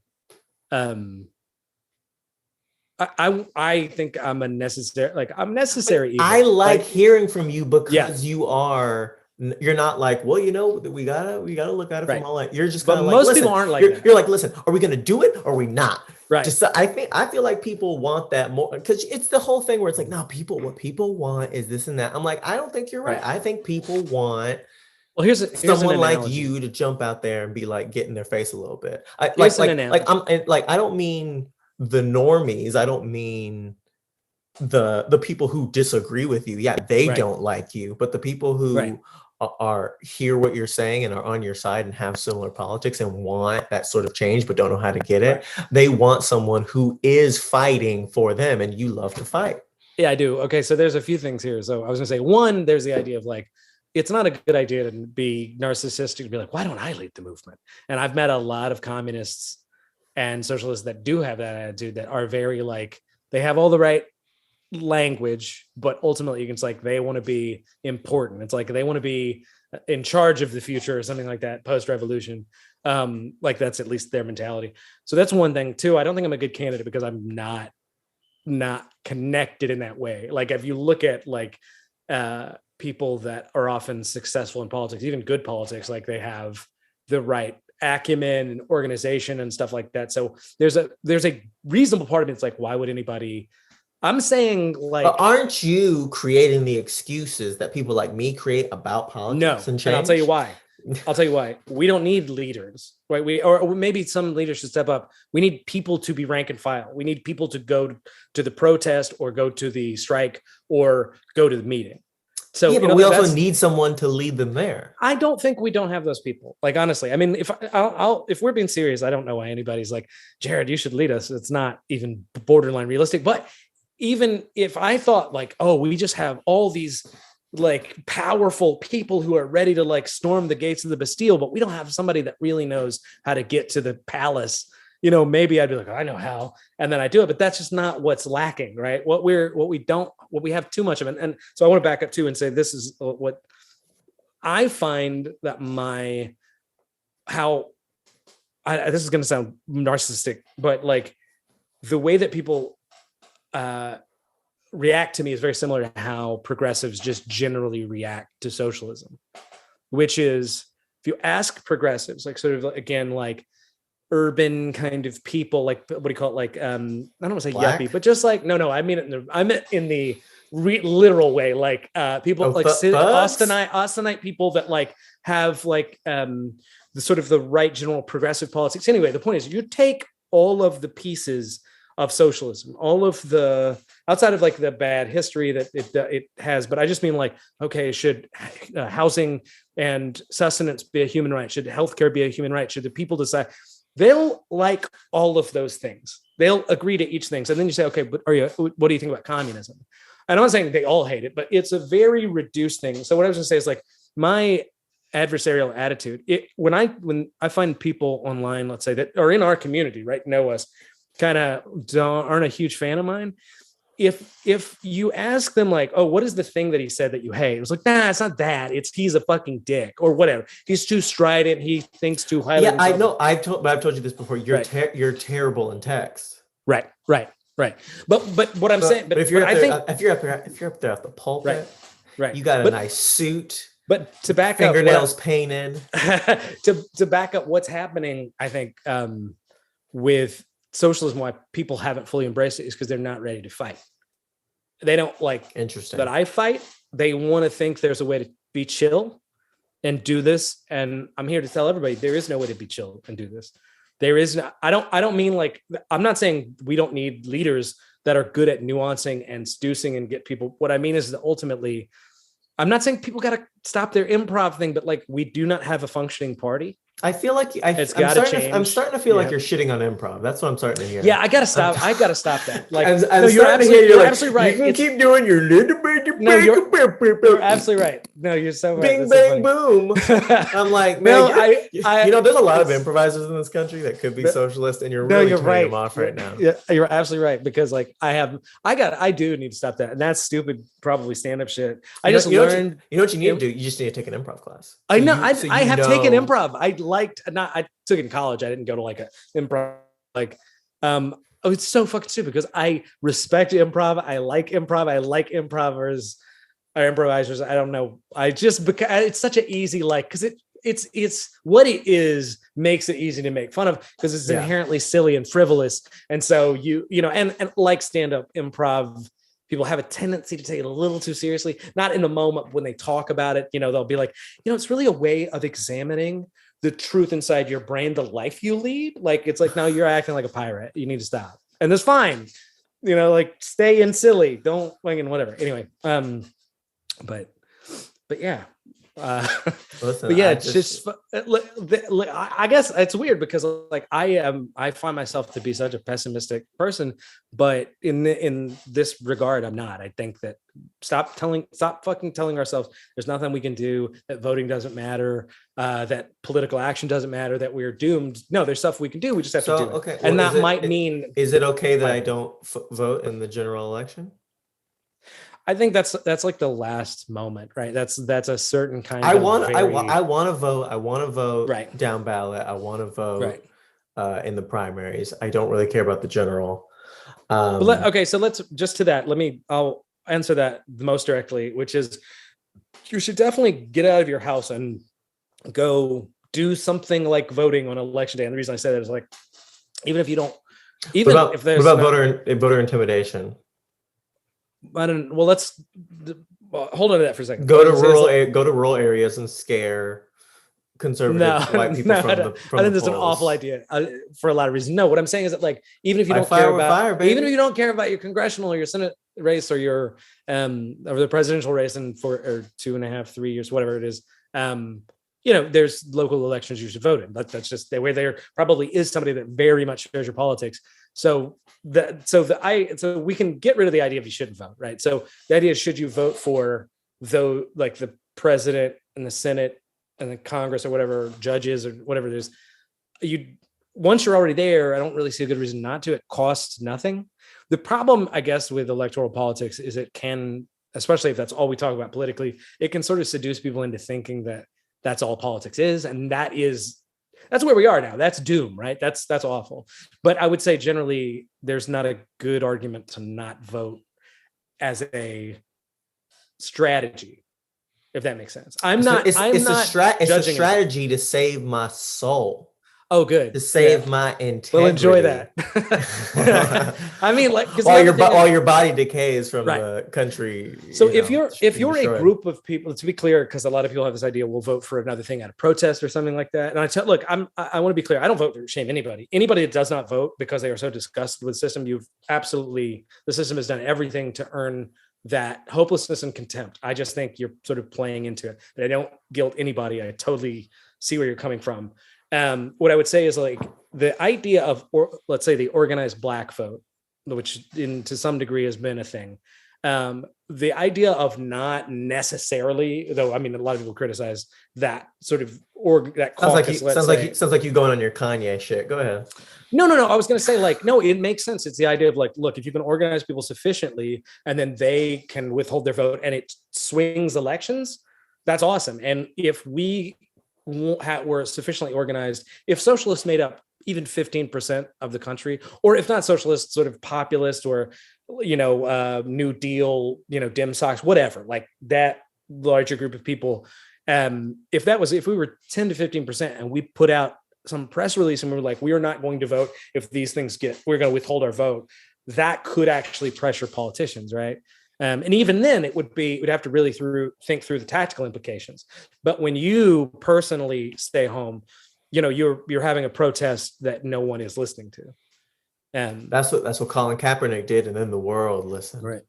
I think I'm necessary evil. I like hearing from you because you are You're not like, well, we gotta look at it from all. You're just kind But of like, most listen, people aren't like that. You're like, listen, are we gonna do it or are we not? Right. I feel like people want that more because it's the whole thing where it's like, no, what people want is this and that. I'm like, I don't think you're right. I think people want here's someone like you to jump out there and be like, get in their face a little bit. I don't mean the normies. I don't mean the people who disagree with you. Yeah, they don't like you, but the people who are hear what you're saying and are on your side and have similar politics and want that sort of change but don't know how to get it, they want someone who is fighting for them, and you love to fight. Yeah, I do. Okay, so there's a few things here. So I was gonna say, one, there's the idea of like, it's not a good idea to be narcissistic and be like, why don't I lead the movement? And I've met a lot of communists and socialists that do have that attitude, that are very like, they have all the right language, but ultimately it's like they want to be important. It's like they want to be in charge of the future or something like that, post-revolution. Like that's at least their mentality. So that's one thing. Two, I don't think I'm a good candidate because I'm not connected in that way. Like if you look at like people that are often successful in politics, even good politics, like they have the right acumen and organization and stuff like that. So there's a reasonable part of it. It's like, why would anybody? I'm saying like, but aren't you creating the excuses that people like me create about politics and change? And I'll tell you why. We don't need leaders, right? Or maybe some leaders should step up. We need people to be rank and file. We need people to go to the protest or go to the strike or go to the meeting. So yeah, but we also need someone to lead them there. I don't think we don't have those people. Like, honestly, I mean, if we're being serious, I don't know why anybody's like, Jered, you should lead us. It's not even borderline realistic. But even if I thought like, oh, we just have all these like powerful people who are ready to like storm the gates of the Bastille, but we don't have somebody that really knows how to get to the palace, maybe I'd be like, oh, I know how, and then I do it. But that's just not what's lacking, right? What we have too much of it. And so I want to back up too and say, this is what I find that this is going to sound narcissistic, but like the way that people react to me is very similar to how progressives just generally react to socialism, which is, if you ask progressives, like sort of again, like urban kind of people, like what do you call it? Like, I don't want to say Black? yuppie, but just like, no, I mean it in the literal way, like people like Austinite people that like have like the sort of the right general progressive politics. Anyway, the point is, you take all of the pieces of socialism, all of the outside of like the bad history that it has, but I just mean like, okay, should housing and sustenance be a human right? Should healthcare be a human right? Should the people decide? They'll like all of those things. They'll agree to each thing. So then you say, okay, but what do you think about communism? And I'm not saying they all hate it, but it's a very reduced thing. So what I was going to say is like my adversarial attitude. When I find people online, let's say, that are in our community, right, know us, kind of aren't a huge fan of mine. If you ask them like, oh, what is the thing that he said that you hate? It was like, nah, it's not that. He's a fucking dick or whatever. He's too strident. He thinks too highly. Yeah, I know. I've told you this before. You're terrible in text. Right. But what I'm saying, but if you're up there at the pulpit, right, you got a nice suit. But to back up, fingernails painted. to back up what's happening, I think with socialism, why people haven't fully embraced it is because they're not ready to fight. They don't like that I fight. They want to think there's a way to be chill and do this. And I'm here to tell everybody there is no way to be chill and do this. There is no, I don't mean like, I'm not saying we don't need leaders that are good at nuancing and seducing and get people. What I mean is that ultimately, I'm not saying people got to stop their improv thing, but like we do not have a functioning party. I feel like I'm starting to feel like you're shitting on improv. That's what I'm starting to hear. Yeah, I gotta stop. I gotta stop that. Like, you're absolutely right. You can keep doing your little bit. No, you're absolutely right. No, you're so right. Bing, bang, boom. I'm like, man, there's a lot of improvisers in this country that could be socialist, and you're really turning them off right now. Yeah, you're absolutely right, because like I do need to stop that, and that's stupid. Probably stand-up shit. I just learned. You know what you need to do? You just need to take an improv class. I know. I have taken improv. I took it in college. I didn't go to like a improv, like, it's so fucking stupid because I respect improv. I like improv. I like improvers. our improvisers. I don't know. I just, because it's such an easy, like, because it's what it is makes it easy to make fun of because it's inherently silly and frivolous. And so you know, and like stand-up improv, people have a tendency to take it a little too seriously, not in the moment when they talk about it. You know, they'll be like, you know, it's really a way of examining the truth inside your brain, the life you lead. Like, it's like, no, you're acting like a pirate. You need to stop. And that's fine. You know, like, stay in silly. Don't fucking whatever. Anyway, but yeah. Listen, but yeah, it's just I guess it's weird because like I find myself to be such a pessimistic person, but in this regard I'm not. I think that stop fucking telling ourselves there's nothing we can do, that voting doesn't matter, that political action doesn't matter, that we're doomed. No, there's stuff we can do. We just have to do it. Okay. And that might mean, is it okay that I don't vote in the general election? I think that's like the last moment, right? That's a certain kind of. I want to vote. I want to vote right. down ballot. I want to vote right. In the primaries. I don't really care about the general. Okay, so let's just to that. I'll answer that the most directly, which is you should definitely get out of your house and go do something like voting on election day. And the reason I say that is like, even if you don't, if there's what about voter intimidation. Let's hold on to that for a second. Go to rural areas and scare conservative white people from the I think that's an awful idea for a lot of reasons. No, what I'm saying is that like even if you don't care about your congressional or your Senate race or your or the presidential race and for 2.5, 3 years, whatever it is, you know, there's local elections you should vote in. That's just the way there probably is somebody that very much shares your politics. So we can get rid of the idea of you shouldn't vote, right? So the idea is, should you vote for like the president and the Senate and the Congress or whatever, judges or whatever it is, once you're already there, I don't really see a good reason not to. It costs nothing. The problem, I guess, with electoral politics is it can, especially if that's all we talk about politically, it can sort of seduce people into thinking that that's all politics is. And that's where we are now. That's doom, right? That's awful. But I would say generally there's not a good argument to not vote as a strategy, if that makes sense. It's a strategy to save my soul. Oh, good. To save my integrity. We'll enjoy that. I mean, like, while your body decays from the country. So if you're a group of people, to be clear, because a lot of people have this idea, we'll vote for another thing at a protest or something like that. And I want to be clear. I don't vote to shame anybody. Anybody that does not vote because they are so disgusted with the system, the system has done everything to earn that hopelessness and contempt. I just think you're sort of playing into it. But I don't guilt anybody. I totally see where you're coming from. What I would say is like the idea of, let's say, the organized Black vote, which to some degree has been a thing. The idea of not necessarily, though, I mean, a lot of people criticize that sort of that caucus. Sounds like you going on your Kanye shit. Go ahead. No. I was going to say, like, no, it makes sense. It's the idea of like, look, if you can organize people sufficiently and then they can withhold their vote and it swings elections, that's awesome. And if we were sufficiently organized, if socialists made up even 15% of the country, or if not socialist, sort of populist or, you know, New Deal, you know, dim socks, whatever, like that larger group of people. If we were 10 to 15% and we put out some press release and we were like, we are not going to vote if these things we're going to withhold our vote, that could actually pressure politicians, right? And even then we'd have to really think through the tactical implications. But when you personally stay home, you know, you're having a protest that no one is listening to. And that's what Colin Kaepernick did. And then the world listened. Right.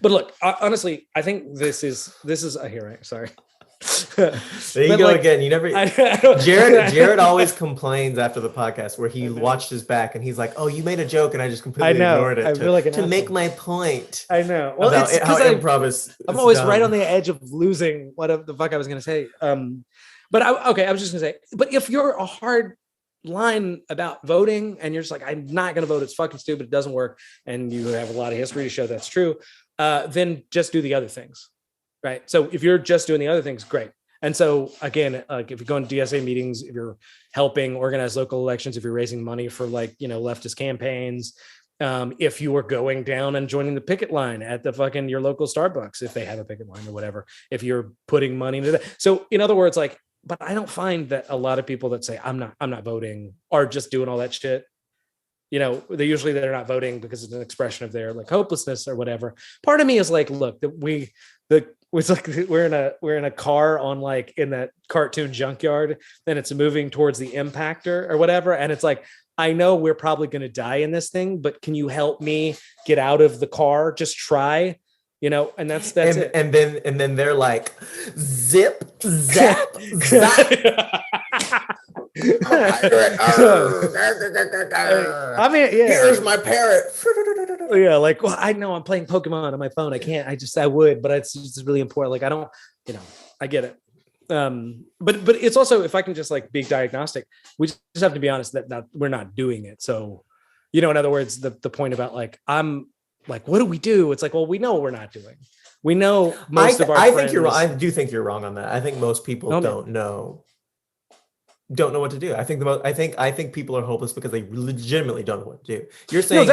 But look, honestly, I think this is a hearing. Sorry. There you go again. You never. Jered always complains after the podcast where he watched his back and he's like, "Oh, you made a joke and I just completely ignored it." I feel like to make my point. I know. Well, it's how improv is. I'm always right on the edge of losing what the fuck I was going to say. But I was just going to say. But if you're a hard line about voting and you're just like, I'm not going to vote. It's fucking stupid. It doesn't work, and you have a lot of history to show that's true. Then just do the other things. Right. So if you're just doing the other things, great. And so again, like if you're going to DSA meetings, if you're helping organize local elections, if you're raising money for like, you know, leftist campaigns, if you were going down and joining the picket line at the fucking your local Starbucks, if they have a picket line or whatever, if you're putting money into that. So in other words, like, but I don't find that a lot of people that say I'm not voting are just doing all that shit. You know, they're not voting because it's an expression of their like hopelessness or whatever. Part of me is like, look, it's like we're in a car on like in that cartoon junkyard, and it's moving towards the impactor or whatever, and it's like, I know we're probably going to die in this thing, but can you help me get out of the car? Just try, you know, and that's it. And then they're like, zip, zap, zap. I mean, yeah. Here's my parrot. Yeah, like, well, I know I'm playing Pokemon on my phone. I can't. I would, but it's just really important. Like, I don't, you know, I get it. But it's also, if I can just like be diagnostic, we just have to be honest that we're not doing it. So, you know, in other words, the point about like, I'm like, what do we do? It's like, well, we know what we're not doing. We know most of our I friends. think you're wrong. I do think you're wrong on that. I think most people don't know what to do. I think people are hopeless because they legitimately don't know what to do. You're saying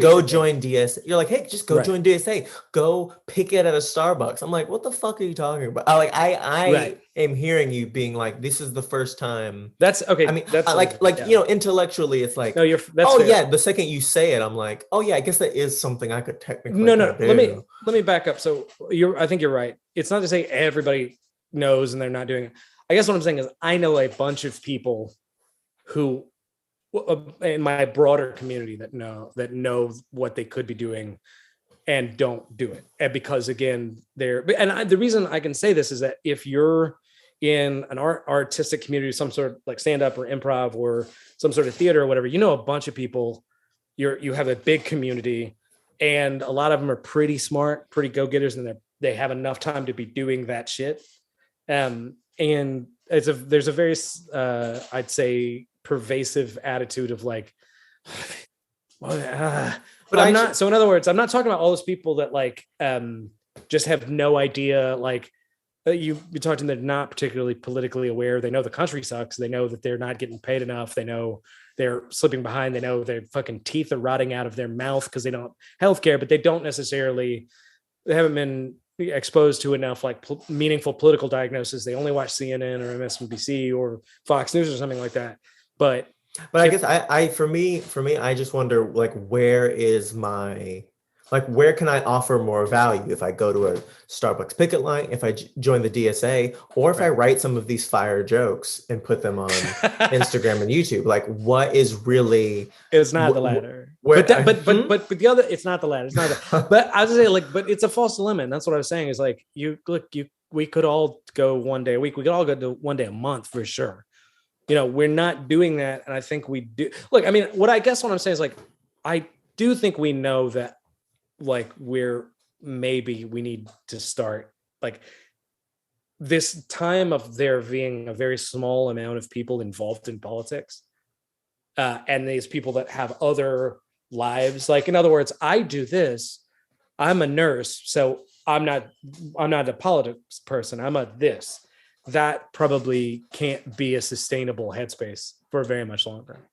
go join DSA. You're like, hey, just go join DSA. Go pick it at a Starbucks. I'm like, what the fuck are you talking about? I am hearing you being like, this is the first time. That's okay. I mean, that's you know, intellectually, it's like, no, that's fair. Yeah. The second you say it, I'm like, oh yeah, I guess that is something I could technically. No. Let me back up. So I think you're right. It's not to say everybody knows and they're not doing it. I guess what I'm saying is I know a bunch of people who in my broader community that know what they could be doing and don't do it. And because again, the reason I can say this is that if you're in an artistic community, some sort of like stand up or improv or some sort of theater or whatever, you know, a bunch of people, you have a big community and a lot of them are pretty smart, pretty go-getters, and they have enough time to be doing that shit. And there's a very I'd say pervasive attitude of like, but I'm not. So in other words, I'm not talking about all those people that like just have no idea. Like you talk to them, they're not particularly politically aware. They know the country sucks. They know that they're not getting paid enough. They know they're slipping behind. They know their fucking teeth are rotting out of their mouth because they don't have healthcare. But they haven't been exposed to enough like meaningful political diagnosis. They only watch CNN or MSNBC or Fox News or something like that. But I guess for me, I just wonder like, where can I offer more value if I go to a Starbucks picket line, if I join the DSA, or if I write some of these fire jokes and put them on Instagram and YouTube? Like, what is really? It's not the latter. But the other, it's not the latter. It's not. But I was saying like, but it's a false dilemma. And that's what I was saying is like, we could all go one day a week. We could all go to one day a month for sure. You know, we're not doing that, and I think we do. Look, I mean, what I'm saying is like, I do think we know that. Like we need to start like this time of there being a very small amount of people involved in politics and these people that have other lives. Like, in other words, I do this, I'm a nurse, so I'm not a politics person. This. That probably can't be a sustainable headspace for very much longer.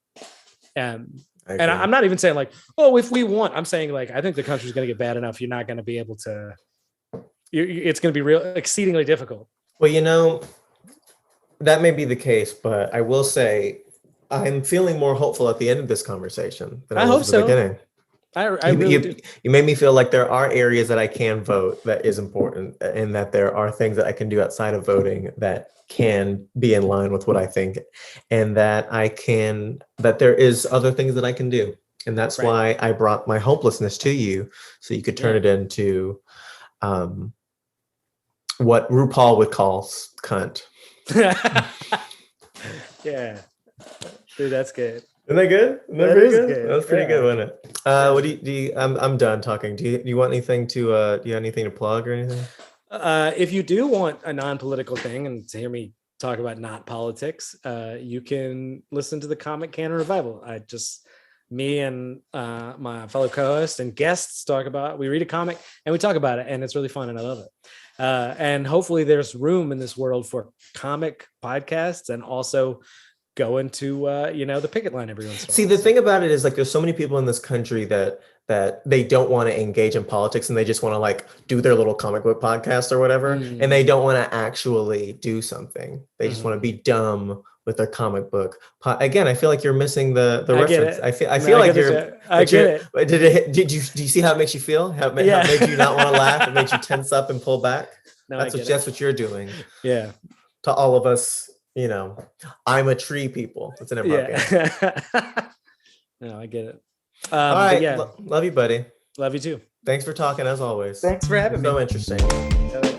And I'm not even saying like, oh, if we want, I'm saying like, I think the country's going to get bad enough. You're not going to be able to, it's going to be real exceedingly difficult. Well, you know, that may be the case, but I will say I'm feeling more hopeful at the end of this conversation than I was at the beginning. I really do. You made me feel like there are areas that I can vote that is important, and that there are things that I can do outside of voting that can be in line with what I think, and that there is other things that I can do. And that's why I brought my hopelessness to you, so you could turn it into what RuPaul would call cunt. Yeah. Dude, that's good. Isn't that good? That is good. That was pretty good, wasn't it? What do you I'm done talking. Do you want anything to do you have anything to plug or anything? If you do want a non-political thing and to hear me talk about not politics, you can listen to the Comic Canon Revival. Me and my fellow co-host and guests we read a comic and we talk about it, and it's really fun and I love it. And hopefully there's room in this world for comic podcasts and also going to the picket line every once in a while. See, the thing about it is like there's so many people in this country that they don't want to engage in politics and they just want to like do their little comic book podcast or whatever, and they don't want to actually do something. They just want to be dumb with their comic book. Again, I feel like you're missing the reference. I feel like you're. I get it. Did you see how it makes you feel? How it made you not want to laugh? It makes you tense up and pull back. No, that's what you're doing. Yeah. To all of us, I'm a tree people. It's an improv. No, I get it. All right. Love you, buddy. Love you too. Thanks for talking as always. Thanks for having me. So interesting.